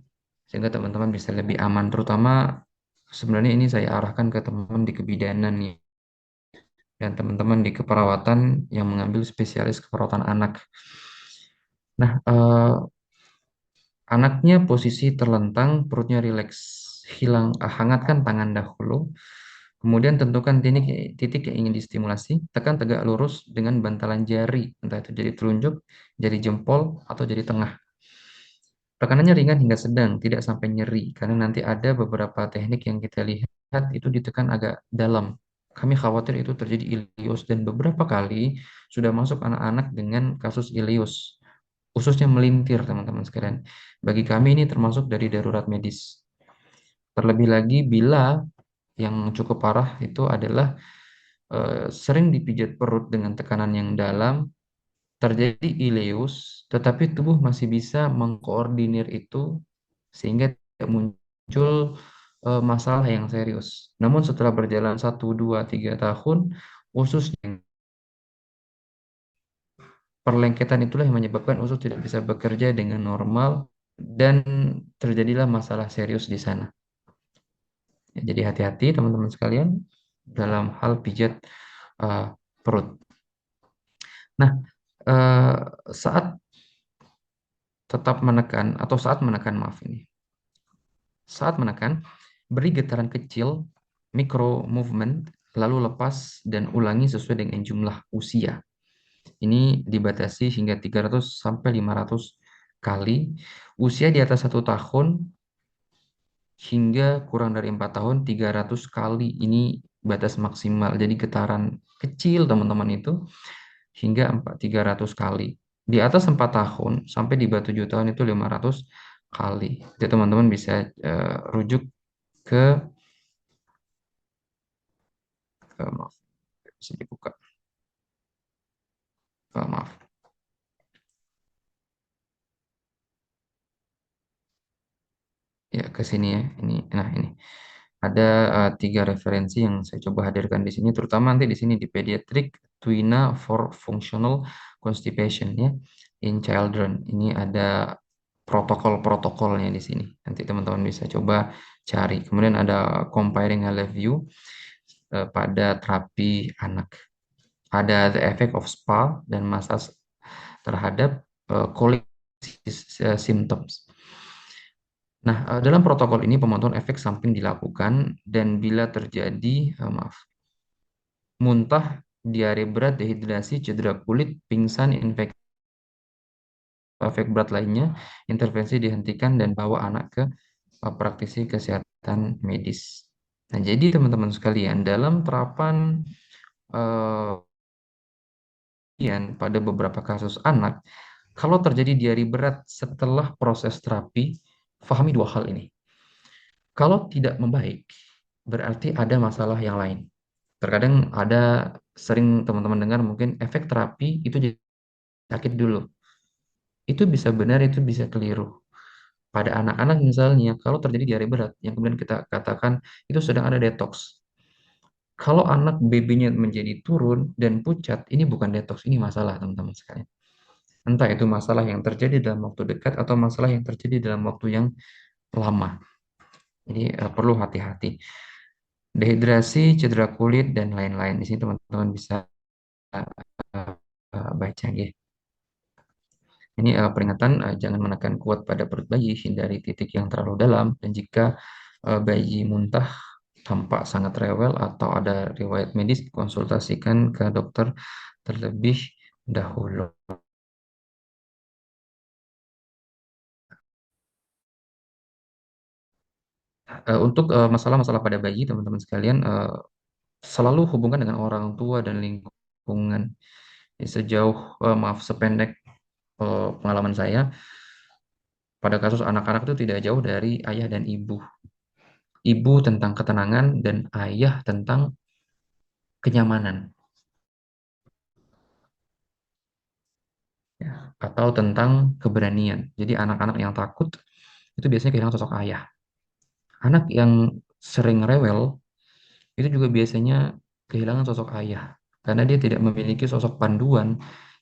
sehingga teman-teman bisa lebih aman. Terutama sebenarnya ini saya arahkan ke teman-teman di kebidanan nih dan teman-teman di keperawatan yang mengambil spesialis keperawatan anak. Nah, anaknya posisi terlentang, perutnya rileks, hangatkan tangan dahulu. Kemudian tentukan titik, titik yang ingin distimulasi, tekan tegak lurus dengan bantalan jari, entah itu jari telunjuk, jari jempol, atau jari tengah. Tekanannya ringan hingga sedang, tidak sampai nyeri, karena nanti ada beberapa teknik yang kita lihat itu ditekan agak dalam. Kami khawatir itu terjadi ileus dan beberapa kali sudah masuk anak-anak dengan kasus ileus, khususnya melintir teman-teman sekalian. Bagi kami ini termasuk dari darurat medis. Terlebih lagi bila yang cukup parah itu adalah sering dipijat perut dengan tekanan yang dalam, terjadi ileus, tetapi tubuh masih bisa mengkoordinir itu sehingga tidak muncul masalah yang serius. Namun setelah berjalan 1, 2, 3 tahun, usus perlengketan itulah yang menyebabkan usus tidak bisa bekerja dengan normal dan terjadilah masalah serius di sana. Ya, jadi hati-hati teman-teman sekalian dalam hal pijat uh, perut. Nah, uh, saat tetap menekan atau saat menekan maaf ini, saat menekan beri getaran kecil, micro movement, lalu lepas dan ulangi sesuai dengan jumlah usia. Ini dibatasi hingga 300 sampai 500 kali. Usia di atas 1 tahun hingga kurang dari 4 tahun 300 kali. Ini batas maksimal. Jadi getaran kecil teman-teman itu hingga 300 kali. Di atas 4 tahun sampai di bawah 7 tahun itu 500 kali. Jadi teman-teman bisa rujuk ke, maaf, bisa dibuka. Maaf. Ya, ke sini ya. Ini. Ada 3 referensi yang saya coba hadirkan di sini, terutama nanti di sini di Pediatric Twina for Functional Constipation ya in Children. Ini ada protokol-protokolnya di sini. Nanti teman-teman bisa coba cari. Kemudian ada comparing health view pada terapi anak. Ada the effect of spa dan massage terhadap colic symptoms. Nah, dalam protokol ini pemantauan efek samping dilakukan dan bila terjadi, maaf, muntah, diare berat, dehidrasi, cedera kulit, pingsan, infeksi, efek berat lainnya, intervensi dihentikan dan bawa anak ke praktisi kesehatan medis. Nah, jadi teman-teman sekalian, dalam terapan eh, pada beberapa kasus anak, kalau terjadi diare berat setelah proses terapi, fahami dua hal ini. Kalau tidak membaik, berarti ada masalah yang lain. Terkadang ada sering teman-teman dengar mungkin efek terapi itu jadi sakit dulu. Itu bisa benar, itu bisa keliru. Pada anak-anak misalnya, kalau terjadi diare berat, yang kemudian kita katakan itu sedang ada detox. Kalau anak BB-nya menjadi turun dan pucat, ini bukan detox, ini masalah teman-teman sekalian. Entah itu masalah yang terjadi dalam waktu dekat atau masalah yang terjadi dalam waktu yang lama. Jadi perlu hati-hati. Dehidrasi, cedera kulit, dan lain-lain. Di sini teman-teman bisa baca ya. Ini peringatan, jangan menekan kuat pada perut bayi, hindari titik yang terlalu dalam, dan jika bayi muntah tampak sangat rewel atau ada riwayat medis, konsultasikan ke dokter terlebih dahulu. Untuk masalah-masalah pada bayi, teman-teman sekalian, selalu hubungan dengan orang tua dan lingkungan. Sejauh, maaf, sependek pengalaman saya, pada kasus anak-anak itu tidak jauh dari ayah dan ibu. Ibu tentang ketenangan dan ayah tentang kenyamanan, ya, atau tentang keberanian. Jadi anak-anak yang takut itu biasanya kehilangan sosok ayah. Anak yang sering rewel itu juga biasanya kehilangan sosok ayah karena dia tidak memiliki sosok panduan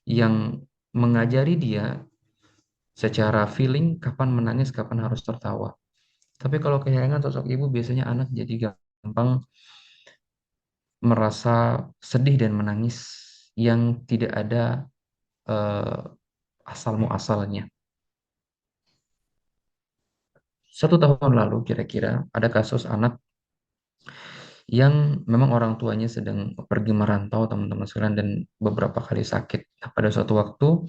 yang mengajari dia secara feeling kapan menangis, kapan harus tertawa. Tapi kalau kehilangan sosok ibu biasanya anak jadi gampang merasa sedih dan menangis yang tidak ada eh, asal muasalnya. 1 tahun lalu kira-kira ada kasus anak yang memang orang tuanya sedang pergi merantau teman-teman sekalian dan beberapa kali sakit. Nah, pada suatu waktu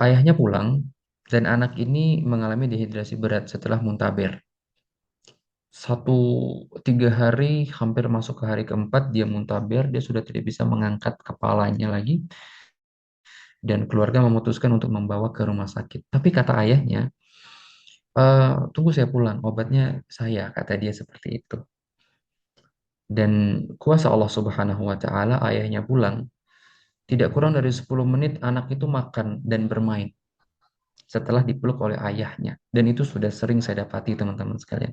ayahnya pulang dan anak ini mengalami dehidrasi berat setelah muntaber. 3 hari hampir masuk ke hari keempat dia muntaber, dia sudah tidak bisa mengangkat kepalanya lagi dan keluarga memutuskan untuk membawa ke rumah sakit. Tapi kata ayahnya, tunggu saya pulang, obatnya saya, kata dia seperti itu. Dan kuasa Allah Subhanahu wa taala ayahnya pulang, tidak kurang dari 10 menit anak itu makan dan bermain setelah dipeluk oleh ayahnya. Dan itu sudah sering saya dapati teman-teman sekalian.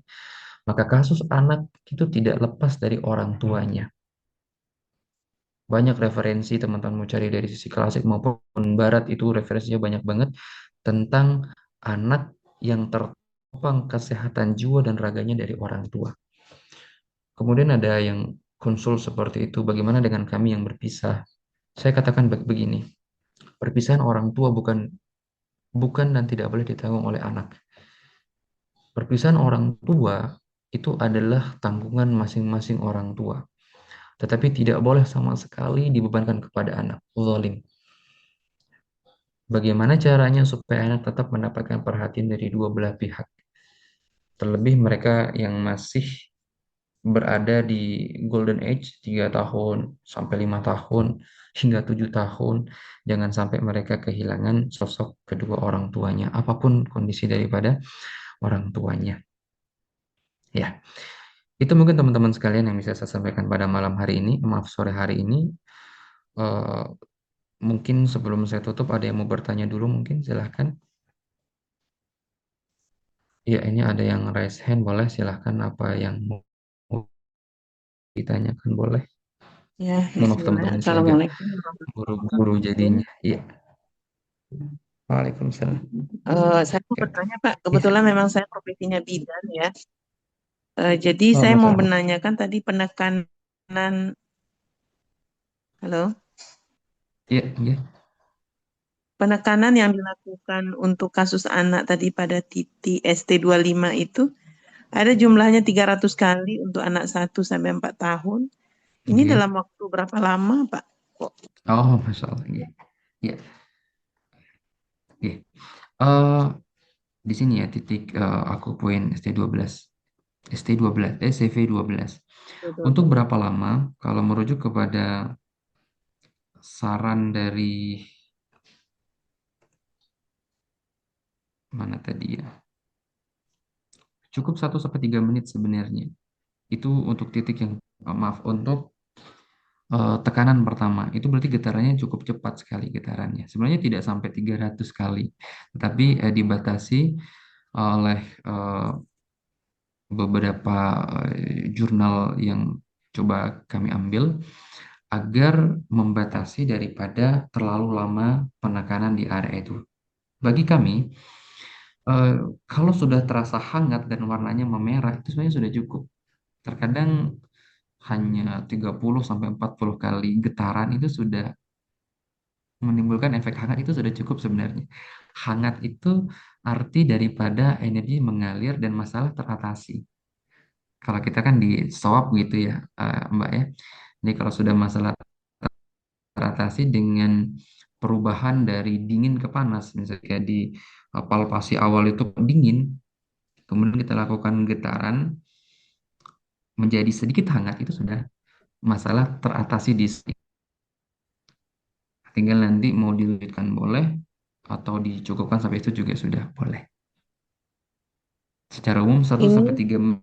Maka kasus anak itu tidak lepas dari orang tuanya. Banyak referensi teman-teman mau cari dari sisi klasik maupun barat itu referensinya banyak banget tentang anak yang tertopang kesehatan jiwa dan raganya dari orang tua. Kemudian ada yang konsul seperti itu, bagaimana dengan kami yang berpisah? Saya katakan begini, perpisahan orang tua bukan bukan dan tidak boleh ditanggung oleh anak. Perpisahan orang tua itu adalah tanggungan masing-masing orang tua, tetapi tidak boleh sama sekali dibebankan kepada anak. Zalim. Bagaimana caranya supaya anak tetap mendapatkan perhatian dari dua belah pihak? Terlebih mereka yang masih berada di golden age 3 tahun sampai 5 tahun hingga 7 tahun, jangan sampai mereka kehilangan sosok kedua orang tuanya apapun kondisi daripada orang tuanya, ya. Itu mungkin teman-teman sekalian yang bisa saya sampaikan pada malam hari ini, maaf, sore hari ini. Eh, Mungkin sebelum saya tutup ada yang mau bertanya dulu, mungkin silahkan. Ya, ini ada yang raise hand, boleh silahkan, apa yang mau ditanyakan boleh. Ya, Maaf bismillah. teman-teman, ini saya agak Assalamualaikum warahmatullahi buru-buru wabarakatuh. jadinya. Iya. Waalaikumsalam. Saya mau Oke, oke. bertanya, Pak. Ya. Kebetulan memang saya profesinya bidan ya. Jadi Oh, saya Masya mau Allah. menanyakan tadi penekanan, halo, Iya, iya. penekanan yang dilakukan untuk kasus anak tadi pada titik ST25 itu ada jumlahnya 300 kali untuk anak 1 sampai 4 tahun. Ini Oke. dalam waktu berapa lama, Pak? Kok Oh, Masya Allah. Iya. Iya. Iya. Eh, di sini ya titik aku poin ST12. ST12, CV12. Untuk 12? berapa lama? Kalau merujuk kepada saran dari mana tadi ya? Cukup 1 sampai 3 menit sebenarnya. Itu untuk titik yang maaf untuk tekanan pertama. Itu berarti getarannya cukup cepat sekali getarannya. Sebenarnya tidak sampai 300 kali, tetapi dibatasi oleh eh, beberapa jurnal yang coba kami ambil agar membatasi daripada terlalu lama penekanan di area itu. Bagi kami, eh, kalau sudah terasa hangat dan warnanya memerah, itu sebenarnya sudah cukup. Terkadang hanya 30 sampai 40 kali getaran itu sudah menimbulkan efek hangat, itu sudah cukup sebenarnya. Hangat itu arti daripada energi mengalir dan masalah teratasi. Kalau kita kan di SOAP gitu ya, Mbak ya. Jadi kalau sudah masalah teratasi dengan perubahan dari dingin ke panas, misalnya kayak di palpasi awal itu dingin, kemudian kita lakukan getaran menjadi sedikit hangat, itu sudah masalah teratasi di sini. Tinggal nanti mau dilanjutkan boleh atau dicukupkan sampai itu juga sudah boleh. Secara umum 1 sampai 3 menit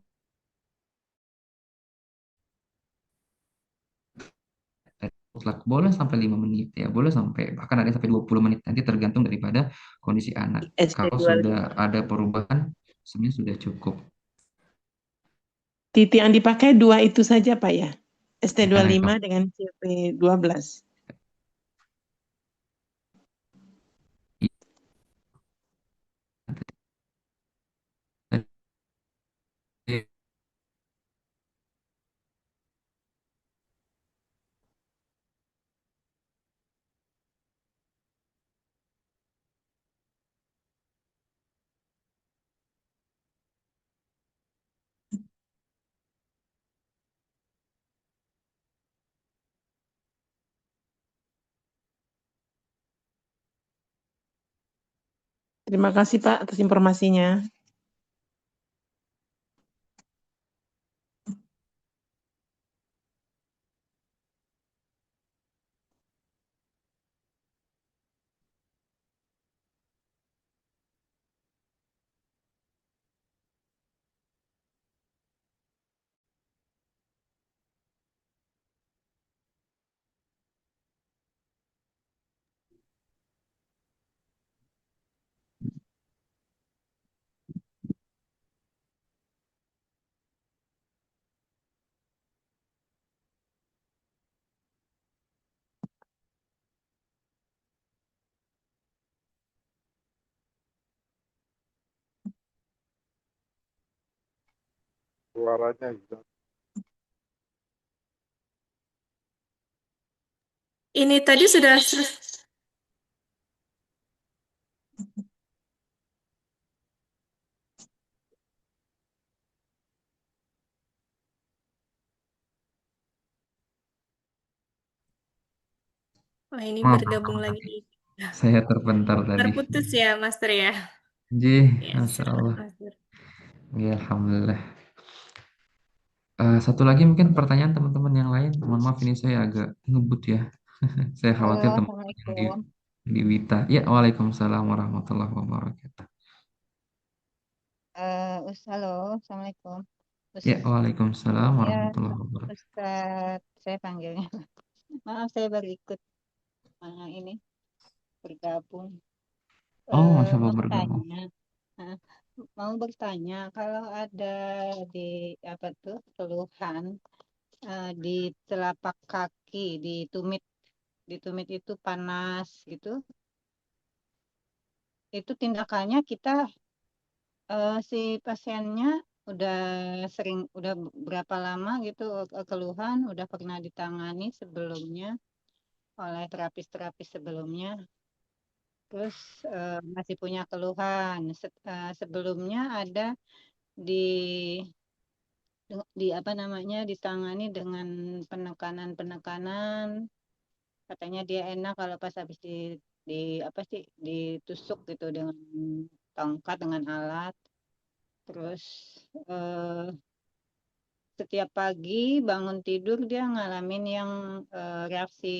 mutlak, boleh sampai 5 menit ya, boleh sampai bahkan ada yang sampai 20 menit, nanti tergantung daripada kondisi anak. Kalau sudah ST25. ada perubahan sebenarnya sudah cukup. Titik yang dipakai dua itu saja, Pak ya. Ya, ST25 dengan CV12. Terima kasih, Pak, atas informasinya. Suaranya hilang. Ini tadi sudah Wah, ini maaf bergabung kalau tadi lagi. saya terpentar tadi. Terputus ya, Master ya. Ji, Ya, Masya silakan Allah. Master. Ya, Alhamdulillah. Satu lagi mungkin pertanyaan teman-teman yang lain. Mohon maaf ini saya agak ngebut ya. Saya Halo, khawatir teman-teman yang Assalamualaikum. di Wita. Ya, Waalaikumsalam warahmatullahi wabarakatuh. Halo, Assalamualaikum. Ya, Waalaikumsalam Ya, warahmatullahi wabarakatuh. Ustaz, saya panggilnya. Maaf, saya baru ikut ini bergabung. Oh, Masya Allah Mau bergabung. tanya, eh, mau bertanya kalau ada di apa tuh keluhan di telapak kaki, di tumit itu panas gitu. itu tindakannya kita si pasiennya udah udah berapa lama gitu keluhan, udah pernah ditangani sebelumnya oleh terapis-terapis sebelumnya, terus masih punya keluhan. Sebelumnya ada di apa namanya ditangani dengan penekanan-penekanan, katanya dia enak kalau pas habis di apa sih ditusuk gitu dengan tongkat dengan alat. Terus eh, setiap pagi bangun tidur dia ngalamin yang reaksi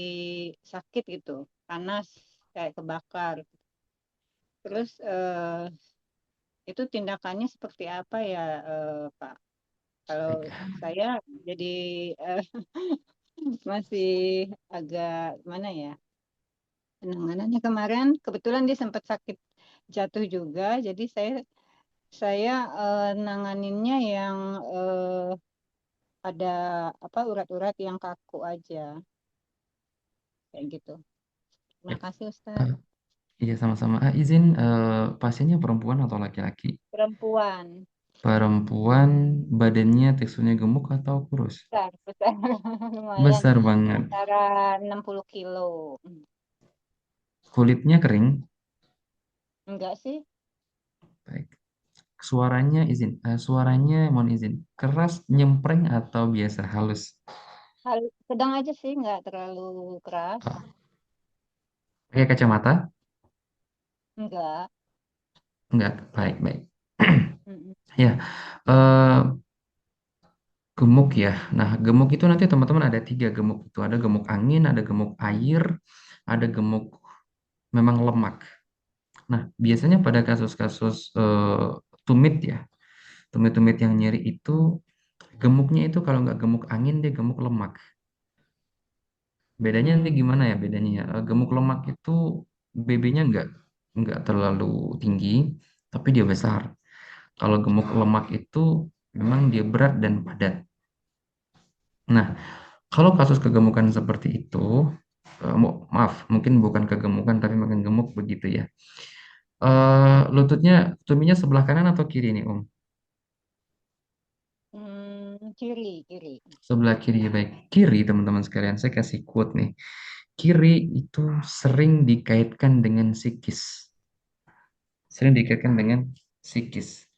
sakit gitu, panas kayak kebakar. Terus itu tindakannya seperti apa ya, Pak? Kalau Baik. saya jadi eh, masih agak gimana ya, penanganannya kemarin kebetulan dia sempat sakit jatuh juga, jadi saya nanganinnya yang ada apa urat-urat yang kaku aja kayak gitu. Terima Baik. kasih Ustaz. Eh, iya sama-sama. Izin pasiennya perempuan atau laki-laki? Perempuan Perempuan, badannya teksturnya gemuk atau kurus? besar besar lumayan Besar banget. antara 60 kilo. Kulitnya kering. Enggak sih, Baik. Suaranya mohon izin. Keras, nyempreng atau biasa halus? hal sedang aja sih, enggak terlalu keras. Oh, pakai kacamata? Enggak. Enggak. Baik, baik. Mm-mm. Ya, eh, gemuk ya. Nah, gemuk itu nanti teman-teman ada tiga gemuk itu. Ada gemuk angin, ada gemuk air, ada gemuk memang lemak. Nah, biasanya pada kasus-kasus tumit ya, tumit-tumit yang nyeri itu gemuknya itu kalau nggak gemuk angin dia gemuk lemak. Bedanya nanti gimana ya bedanya ya? Gemuk lemak itu BB-nya nggak terlalu tinggi, tapi dia besar. Kalau gemuk lemak itu memang dia berat dan padat. Nah, kalau kasus kegemukan seperti itu, maaf, mungkin bukan kegemukan tapi makin gemuk begitu ya. Lututnya, tuminya sebelah kanan atau kiri nih, Om? Kiri kiri. Sebelah kiri, baik. Kiri, teman-teman sekalian, saya kasih quote nih. Kiri itu sering dikaitkan dengan psikis. Sering dikaitkan dengan psikis.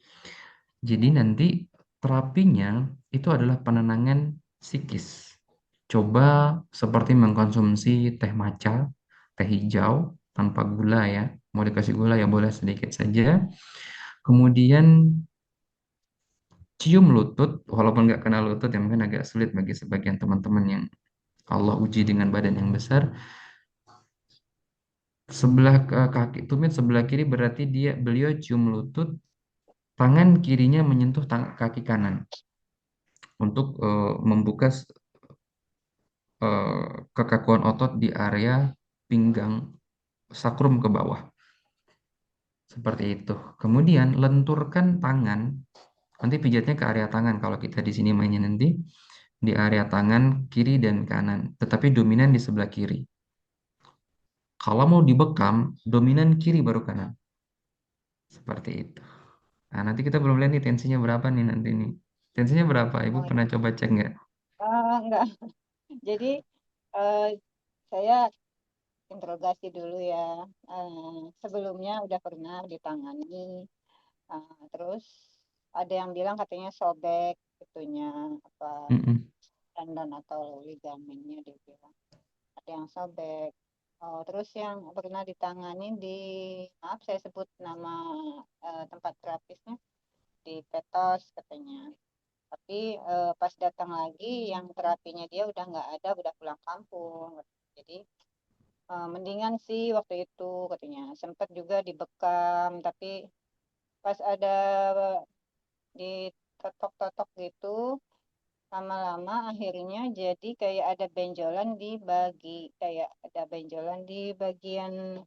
Jadi nanti terapinya itu adalah penenangan psikis. Coba seperti mengkonsumsi teh matcha, teh hijau tanpa gula ya. Mau dikasih gula ya boleh sedikit saja. Kemudian cium lutut, walaupun nggak kena lutut ya mungkin agak sulit bagi sebagian teman-teman yang Allah uji dengan badan yang besar. Sebelah kaki tumit sebelah kiri berarti beliau cium lutut, tangan kirinya menyentuh kaki kanan untuk membuka kekakuan otot di area pinggang sakrum ke bawah. Seperti itu. Kemudian lenturkan tangan, nanti pijatnya ke area tangan kalau kita di sini mainnya nanti di area tangan kiri dan kanan, tetapi dominan di sebelah kiri. Kalau mau dibekam, dominan kiri baru kanan. Seperti itu. Nah, nanti kita belum lihat nih tensinya berapa nih nanti nih. Tensinya berapa? Ibu Oh, pernah coba cek nggak? enggak. Jadi eh, saya interogasi dulu ya. Sebelumnya udah pernah ditangani. Terus ada yang bilang katanya sobek itunya apa Mm-mm. tendon atau ligamennya dia bilang. Ada yang sobek. Oh, terus yang pernah ditangani di, maaf saya sebut nama tempat terapisnya, di Petos katanya. Tapi pas datang lagi yang terapinya dia udah nggak ada, udah pulang kampung. Jadi mendingan sih waktu itu katanya. Sempat juga dibekam, tapi pas ada ditotok-totok gitu, lama-lama akhirnya jadi kayak ada benjolan kayak ada benjolan di bagian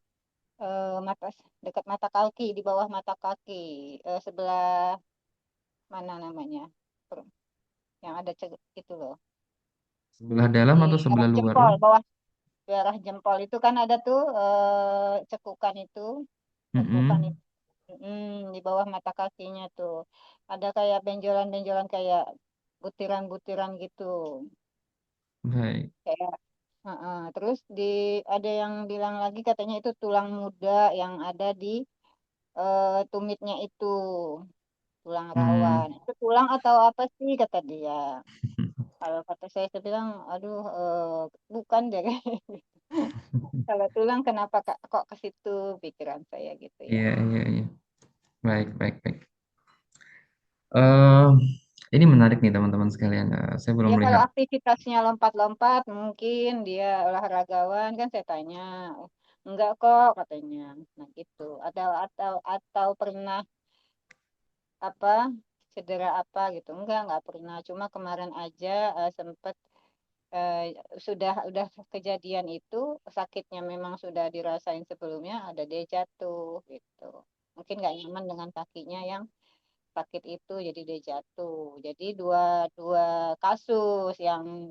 mata dekat mata kaki, di bawah mata kaki, sebelah mana namanya, yang ada itu loh, Sebelah dalam di atau sebelah arah luar, jempol Om? bawah, di arah jempol itu kan ada tuh cekukan itu. Tekukan Mm-mm. itu. Di bawah mata kakinya tuh ada kayak benjolan-benjolan kayak butiran-butiran gitu. Baik. Kayak terus ada yang bilang lagi katanya itu tulang muda yang ada di tumitnya itu, tulang rawan. Hmm. Itu tulang atau apa sih kata dia. Kalau kata saya bilang, aduh, bukan deh. Kalau tulang kenapa kok ke situ pikiran saya gitu ya. Iya, iya, iya. Baik, baik, baik. Eh, ini menarik nih teman-teman sekalian. Saya belum Ya kalau melihat. aktivitasnya lompat-lompat mungkin dia olahragawan kan saya tanya. "Oh, enggak kok katanya. Nah gitu. Atau pernah apa cedera apa gitu. Enggak pernah. Cuma kemarin aja sempat eh, sudah kejadian itu sakitnya memang sudah dirasain sebelumnya ada dia jatuh gitu. Mungkin nggak nyaman dengan kakinya yang sakit itu jadi dia jatuh. Jadi dua dua kasus yang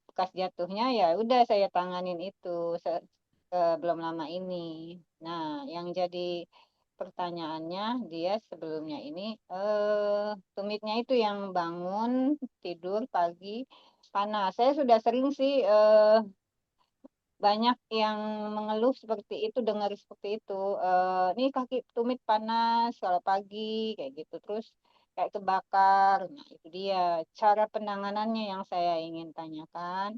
bekas jatuhnya ya udah saya tanganin itu belum lama ini. Nah, yang jadi pertanyaannya dia sebelumnya ini tumitnya itu yang bangun tidur pagi panas. Saya sudah sering sih banyak yang mengeluh seperti itu, dengar seperti itu. Ini kaki tumit panas kalau pagi kayak gitu, terus kayak kebakar. Nah, itu dia cara penanganannya yang saya ingin tanyakan.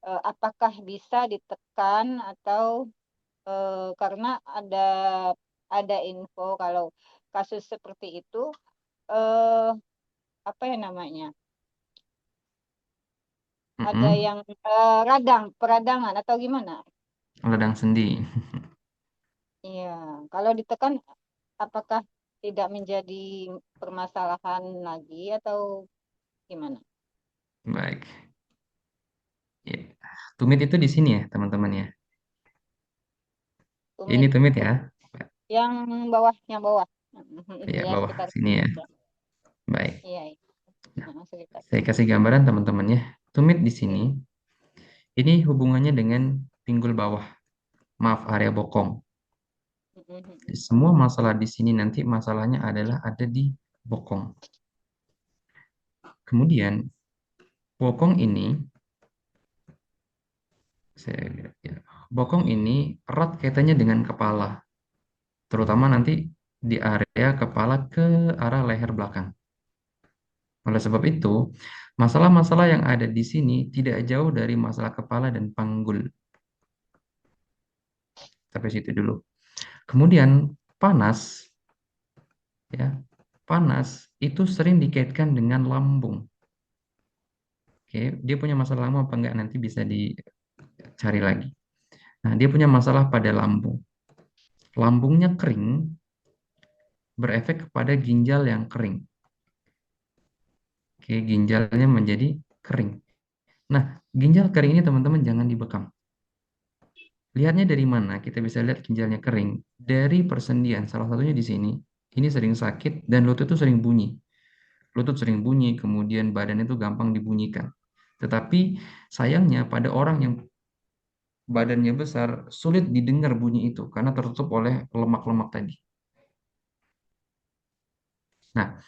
Apakah bisa ditekan atau karena ada info kalau kasus seperti itu eh, apa ya namanya? Ada Mm-mm. yang peradangan atau gimana? Ladang sendi. Iya, kalau ditekan apakah tidak menjadi permasalahan lagi atau gimana? Baik. Ya. Tumit itu di sini ya, teman-teman ya. Ini Tumit tumit ya. yang bawah. Ya, Ya bawah sekitar sini ya. ya. Baik. Iya, iya. Sekitar Saya situ. kasih gambaran teman-teman ya. Tumit di Iya. sini, ini hubungannya dengan pinggul bawah. Maaf, area bokong. Semua masalah di sini nanti masalahnya adalah ada di bokong. Kemudian, bokong ini, ya, bokong ini erat kaitannya dengan kepala, terutama nanti di area kepala ke arah leher belakang. Oleh sebab itu, masalah-masalah yang ada di sini tidak jauh dari masalah kepala dan panggul. Sampai situ dulu. Kemudian, panas, ya, panas itu sering dikaitkan dengan lambung. Oke, dia punya masalah lambung apa enggak nanti bisa dicari lagi. Nah, dia punya masalah pada lambung. Lambungnya kering berefek kepada ginjal yang kering. Oke, ginjalnya menjadi kering. Nah, ginjal kering ini teman-teman jangan dibekam. Lihatnya dari mana? Kita bisa lihat ginjalnya kering. Dari persendian, salah satunya di sini. Ini sering sakit dan lutut itu sering bunyi. Lutut sering bunyi, kemudian badan itu gampang dibunyikan. Tetapi sayangnya pada orang yang badannya besar, sulit didengar bunyi itu karena tertutup oleh lemak-lemak tadi. Nah,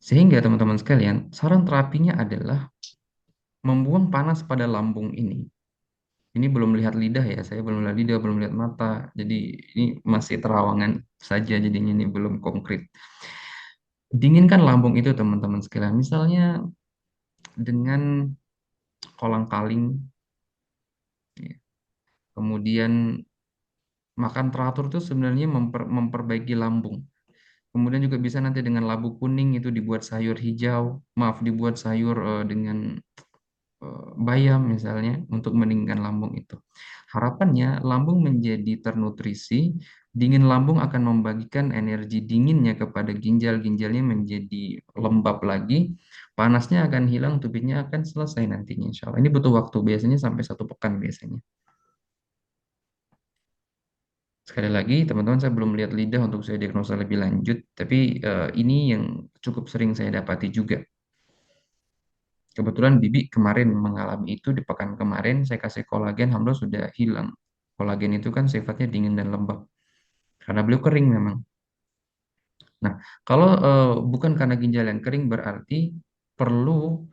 sehingga teman-teman sekalian, saran terapinya adalah membuang panas pada lambung ini. Ini belum lihat lidah ya, saya belum lihat lidah, belum lihat mata. Jadi ini masih terawangan saja jadinya ini belum konkret. Dinginkan lambung itu teman-teman sekalian. Misalnya dengan kolang-kaling, ya. Kemudian makan teratur itu sebenarnya memperbaiki lambung. Kemudian juga bisa nanti dengan labu kuning itu dibuat sayur hijau, maaf dibuat sayur dengan bayam misalnya untuk meninggikan lambung itu. Harapannya lambung menjadi ternutrisi, dingin lambung akan membagikan energi dinginnya kepada ginjal, ginjalnya menjadi lembab lagi, panasnya akan hilang, tubiknya akan selesai nantinya insya Allah. Ini butuh waktu, biasanya sampai 1 pekan biasanya. Sekali lagi, teman-teman saya belum lihat lidah untuk saya diagnosa lebih lanjut, tapi ini yang cukup sering saya dapati juga. Kebetulan Bibi kemarin mengalami itu di pekan kemarin, saya kasih kolagen, alhamdulillah sudah hilang. Kolagen itu kan sifatnya dingin dan lembab. karena beliau kering memang. Nah, kalau bukan karena ginjal yang kering berarti perlu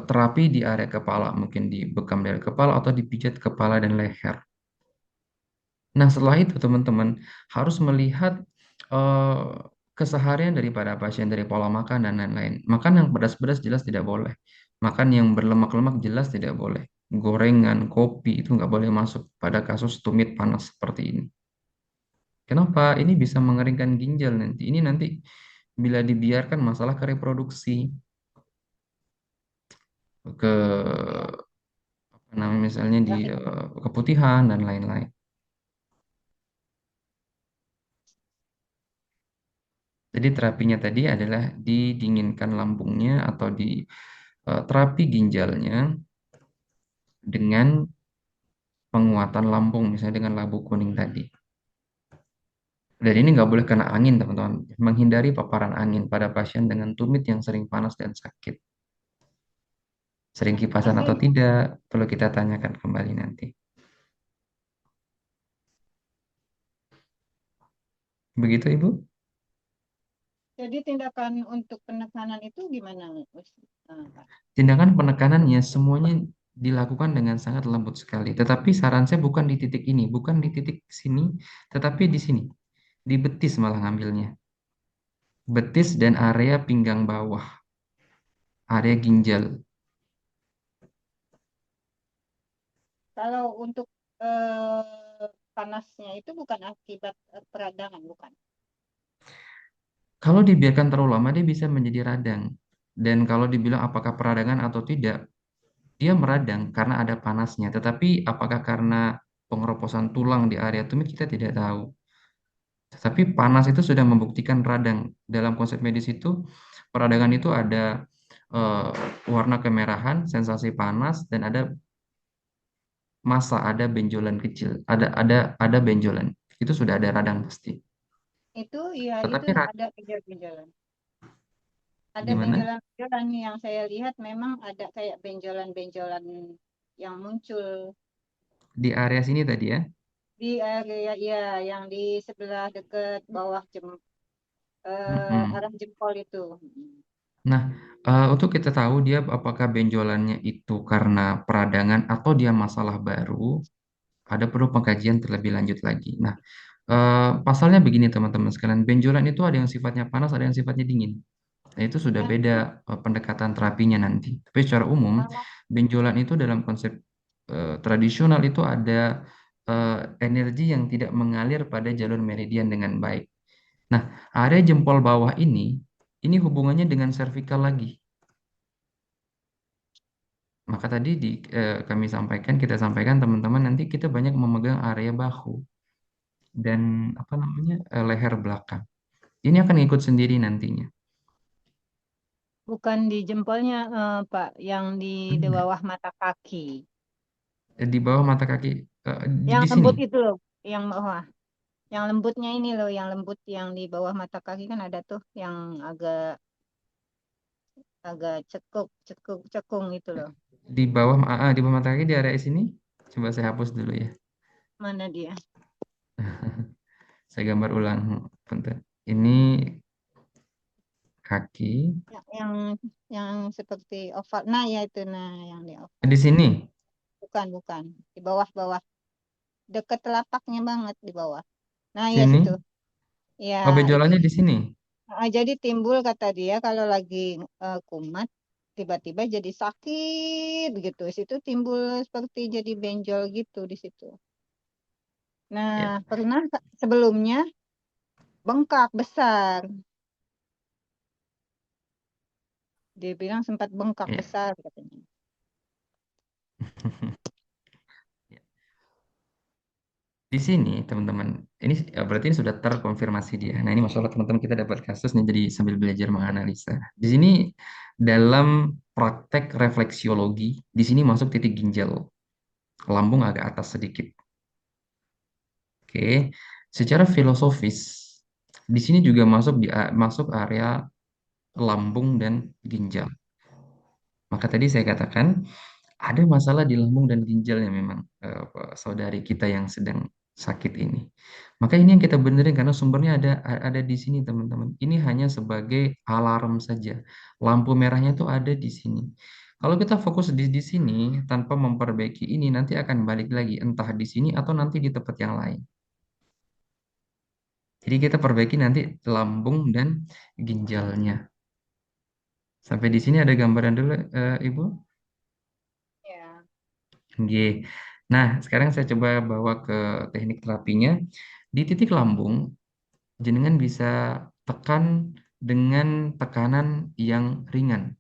terapi di area kepala, mungkin dibekam dari kepala atau dipijat kepala dan leher. Nah, setelah itu teman-teman harus melihat eh, keseharian daripada pasien dari pola makan dan lain-lain. Makan yang pedas-pedas jelas tidak boleh. Makan yang berlemak-lemak jelas tidak boleh. Gorengan, kopi itu nggak boleh masuk pada kasus tumit panas seperti ini. Kenapa? Ini bisa mengeringkan ginjal nanti. Ini nanti bila dibiarkan masalah ke reproduksi, ke Ya, apa namanya misalnya di rahim. keputihan dan lain-lain. Jadi terapinya tadi adalah didinginkan lambungnya atau di terapi ginjalnya dengan penguatan lambung, misalnya dengan labu kuning tadi. Dan ini nggak boleh kena angin, teman-teman. Menghindari paparan angin pada pasien dengan tumit yang sering panas dan sakit. Sering kipasan atau Angin. tidak, perlu kita tanyakan kembali nanti. Begitu, Ibu? Jadi tindakan untuk penekanan itu gimana, Pak? Tindakan penekanannya semuanya dilakukan dengan sangat lembut sekali. Tetapi saran saya bukan di titik ini, bukan di titik sini, tetapi di sini. Di betis malah ngambilnya. Betis dan area pinggang bawah, area ginjal. Kalau untuk panasnya itu bukan akibat peradangan, bukan? Kalau dibiarkan terlalu lama, dia bisa menjadi radang. Dan kalau dibilang apakah peradangan atau tidak, dia meradang karena ada panasnya. Tetapi apakah karena pengeroposan tulang di area tumit, kita tidak tahu. Tetapi panas itu sudah membuktikan radang. Dalam konsep medis itu, peradangan itu ada eh, warna kemerahan, sensasi panas, dan ada massa, ada benjolan kecil, ada benjolan. Itu sudah ada radang pasti. Itu ya itu Tetapi ada benjolan-benjolan. Ada gimana? benjolan-benjolan yang saya lihat memang ada kayak benjolan-benjolan yang muncul Di area sini tadi ya. di area ya yang di sebelah dekat bawah Mm-mm. arah jempol itu. Nah, untuk kita tahu dia apakah benjolannya itu karena peradangan atau dia masalah baru, ada perlu pengkajian terlebih lanjut lagi. Nah, pasalnya begini teman-teman sekalian, benjolan itu ada yang sifatnya panas, ada yang sifatnya dingin. Nah, itu sudah Nah, beda pendekatan terapinya nanti. Tapi secara umum, kalau benjolan itu dalam konsep tradisional itu ada energi yang tidak mengalir pada jalur meridian dengan baik. Nah, area jempol bawah ini hubungannya dengan servikal lagi. Maka tadi kami sampaikan, kita sampaikan teman-teman nanti kita banyak memegang area bahu dan apa namanya leher belakang. Ini akan ikut sendiri nantinya. bukan di jempolnya, Pak, yang di Mana? bawah mata kaki. Di bawah mata kaki Yang di sini. lembut itu loh, yang bawah. Yang lembutnya ini loh, yang lembut yang di bawah mata kaki kan ada tuh yang agak agak cekung itu loh. Di bawah mata kaki di area sini. Coba saya hapus dulu ya. Mana dia? Saya gambar ulang. Bentar. Ini kaki. Yang seperti oval. Nah, ya itu nah yang di oval. Di sini. Bukan. Di bawah-bawah. Dekat telapaknya banget di bawah. Nah, ya situ. Sini. Ya, Oh, itu. benjolannya di sini. Jadi timbul kata dia kalau lagi kumat tiba-tiba jadi sakit begitu. Situ timbul seperti jadi benjol gitu di situ. Ya, Nah, pernah sebelumnya bengkak besar. Dia bilang sempat bengkak ya. besar katanya. Di sini, teman-teman, ini berarti ini sudah terkonfirmasi dia. Nah, ini masalah teman-teman kita dapat kasus nih, jadi sambil belajar menganalisa. Di sini dalam praktek refleksiologi, di sini masuk titik ginjal, lambung agak atas sedikit. Oke, secara filosofis, di sini juga masuk area lambung dan ginjal. Maka tadi saya katakan ada masalah di lambung dan ginjalnya memang saudari kita yang sedang sakit ini. Maka ini yang kita benerin karena sumbernya ada di sini teman-teman. Ini hanya sebagai alarm saja. Lampu merahnya itu ada di sini. Kalau kita fokus di sini tanpa memperbaiki ini nanti akan balik lagi entah di sini atau nanti di tempat yang lain. Jadi kita perbaiki nanti lambung dan ginjalnya. Sampai di sini ada gambaran dulu, Ibu. Ya. Oke. Nah, sekarang saya coba bawa ke teknik terapinya. Di titik lambung, jenengan bisa tekan dengan tekanan yang ringan.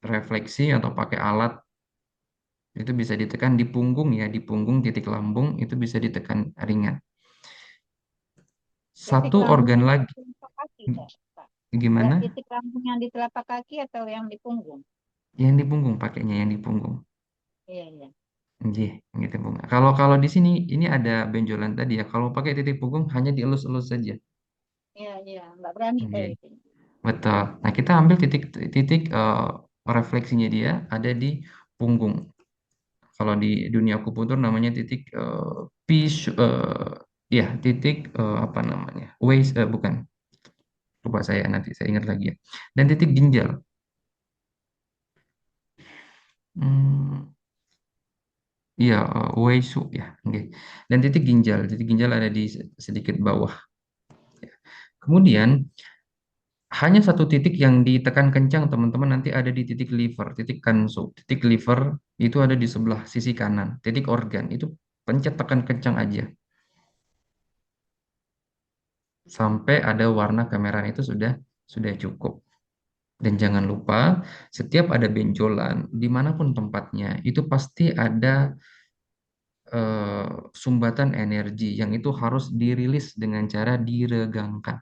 Refleksi atau pakai alat itu bisa ditekan di punggung ya, di punggung titik lambung itu bisa ditekan ringan. Titik Satu lambung organ yang lagi, di telapak kaki, Pak. gimana? Titik lambung yang di telapak kaki atau yang di punggung? Yang di punggung pakainya yang di punggung. Iya, iya. Oke, gitu Bung. Kalau kalau di sini ini ada benjolan tadi ya. Kalau pakai titik punggung hanya dielus-elus saja. Iya, iya. Nggak berani Oke, saya itu. betul. Nah, kita ambil titik titik refleksinya dia ada di punggung. Kalau di dunia akupuntur namanya titik ya titik apa namanya? Waist bukan. Lupa saya nanti saya ingat lagi ya. Dan titik ginjal. Hmm, iya, Weisu ya. Oke. Dan titik ginjal ada di sedikit bawah. Kemudian hanya satu titik yang ditekan kencang teman-teman nanti ada di titik liver, titik kanso. Titik liver itu ada di sebelah sisi kanan. Titik organ itu pencet tekan kencang aja sampai ada warna kemerah itu sudah cukup. Dan jangan lupa setiap ada benjolan dimanapun tempatnya itu pasti ada sumbatan energi yang itu harus dirilis dengan cara diregangkan.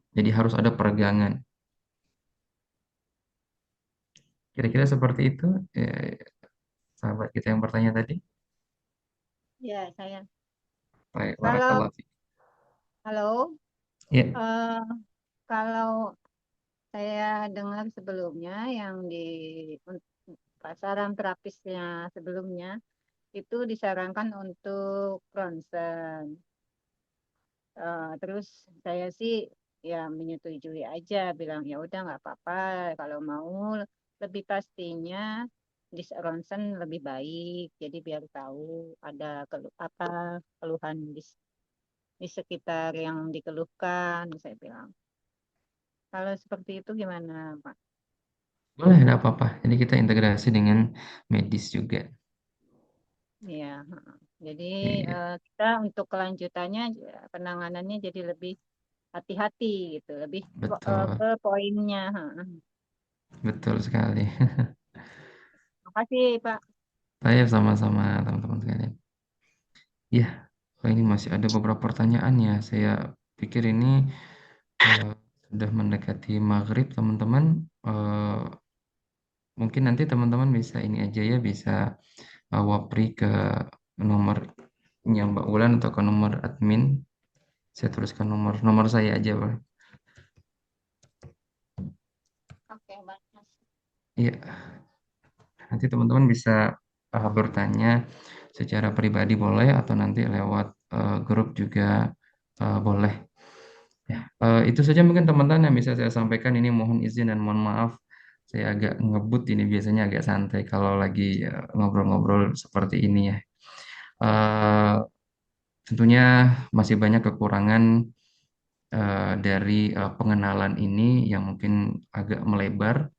Jadi harus ada peregangan. Kira-kira seperti itu, sahabat kita yang bertanya tadi. Iya, saya. Baik, Kalau, barakallah. halo, Ya, eh, kalau saya dengar sebelumnya yang di pasaran terapisnya sebelumnya itu disarankan untuk ronsen. Terus saya sih ya menyetujui aja, bilang ya udah nggak apa-apa. Kalau mau lebih pastinya di ronsen lebih baik. Jadi biar tahu ada apa keluhan di sekitar yang dikeluhkan, saya bilang. Kalau seperti itu gimana, Pak? boleh, tidak apa-apa. Jadi kita integrasi dengan medis juga. Iya, heeh. Jadi Iya, kita untuk kelanjutannya penanganannya jadi lebih hati-hati gitu, lebih betul, ke poinnya. Heeh. betul sekali. Makasih, Pak. Saya sama-sama teman-teman sekalian. Ya, ini masih ada beberapa pertanyaan ya. Saya pikir ini eh, sudah mendekati maghrib, teman-teman. Eh, Mungkin nanti teman-teman bisa ini aja ya, bisa wapri ke nomornya Mbak Ulan atau ke nomor admin. Saya tuliskan nomor nomor saya aja, Pak. Oke, Mas. Iya, nanti teman-teman bisa bertanya secara pribadi boleh atau nanti lewat grup juga boleh. Ya, itu saja mungkin teman-teman yang bisa saya sampaikan. Ini mohon izin dan mohon maaf. Saya agak ngebut ini biasanya agak santai kalau lagi ngobrol-ngobrol seperti ini ya. Eh, Tentunya masih banyak kekurangan dari pengenalan ini yang mungkin agak melebar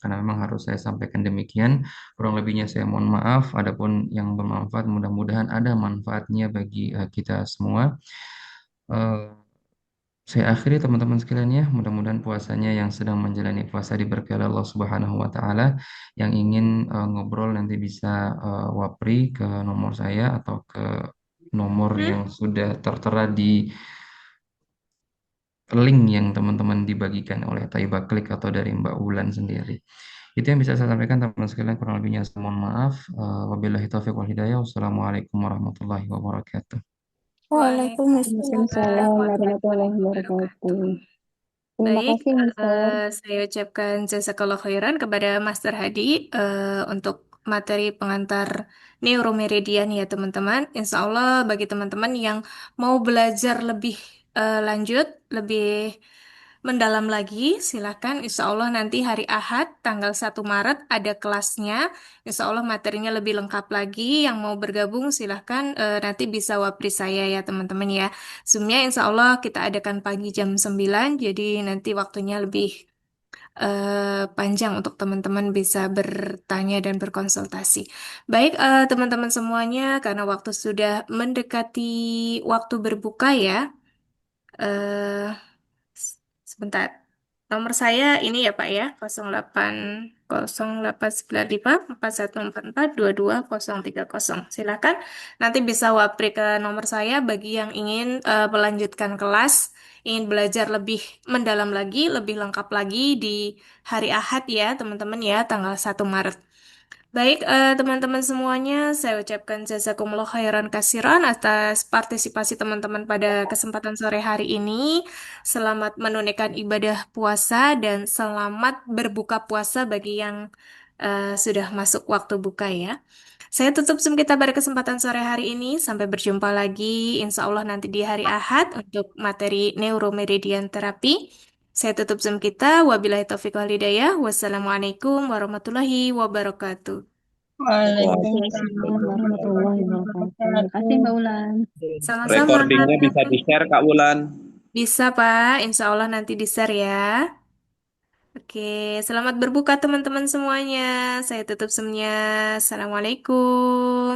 karena memang harus saya sampaikan demikian. Kurang lebihnya saya mohon maaf. Adapun yang bermanfaat mudah-mudahan ada manfaatnya bagi kita semua. Eh, saya akhiri teman-teman sekalian ya. Mudah-mudahan puasanya yang sedang menjalani puasa diberkahi oleh Allah Subhanahu wa taala. Yang ingin ngobrol nanti bisa wapri ke nomor saya atau ke nomor Hmm? yang sudah tertera di link yang teman-teman dibagikan oleh Taiba Klik atau dari Mbak Wulan sendiri. Itu yang bisa saya sampaikan teman-teman sekalian. Kurang lebihnya saya mohon maaf. Wabillahi taufiq wal hidayah. Wassalamualaikum warahmatullahi wabarakatuh. Waalaikumsalam Waalaikumsalam warahmatullahi warahmatullahi wabarakatuh. wabarakatuh. Terima Baik, kasih, Mister. saya ucapkan jazakallah khairan kepada Master Hadi untuk materi pengantar neuromeridian ya teman-teman. Insya Allah bagi teman-teman yang mau belajar lebih lanjut, lebih mendalam lagi, silakan. Insya Allah nanti hari Ahad, tanggal 1 Maret ada kelasnya. Insya Allah materinya lebih lengkap lagi. Yang mau bergabung silahkan nanti bisa wapri saya ya teman-teman ya. Zoom-nya insya Allah kita adakan pagi jam 9, jadi nanti waktunya lebih panjang untuk teman-teman bisa bertanya dan berkonsultasi. Baik, teman-teman semuanya, karena waktu sudah mendekati waktu berbuka ya. eh Sebentar. Nomor saya ini ya Pak ya, 08089541442230. Silakan nanti bisa wapri ke nomor saya bagi yang ingin melanjutkan kelas, ingin belajar lebih mendalam lagi, lebih lengkap lagi di hari Ahad ya, teman-teman ya, tanggal 1 Maret. Baik, teman-teman semuanya, saya ucapkan jazakumullah khairan kasiran atas partisipasi teman-teman pada kesempatan sore hari ini. Selamat menunaikan ibadah puasa dan selamat berbuka puasa bagi yang sudah masuk waktu buka ya. Saya tutup Zoom kita pada kesempatan sore hari ini. Sampai berjumpa lagi, insya Allah nanti di hari Ahad untuk materi neuromeridian terapi. Saya tutup Zoom kita. Wabillahi taufiq wal hidayah. Wassalamualaikum warahmatullahi wabarakatuh. Waalaikumsalam warahmatullahi wabarakatuh. Terima kasih Mbak Ulan. Sama-sama. Recordingnya bisa di-share Kak Wulan. Bisa, Pak. Insya Allah nanti di-share ya. Oke, selamat berbuka teman-teman semuanya. Saya tutup semuanya. Assalamualaikum.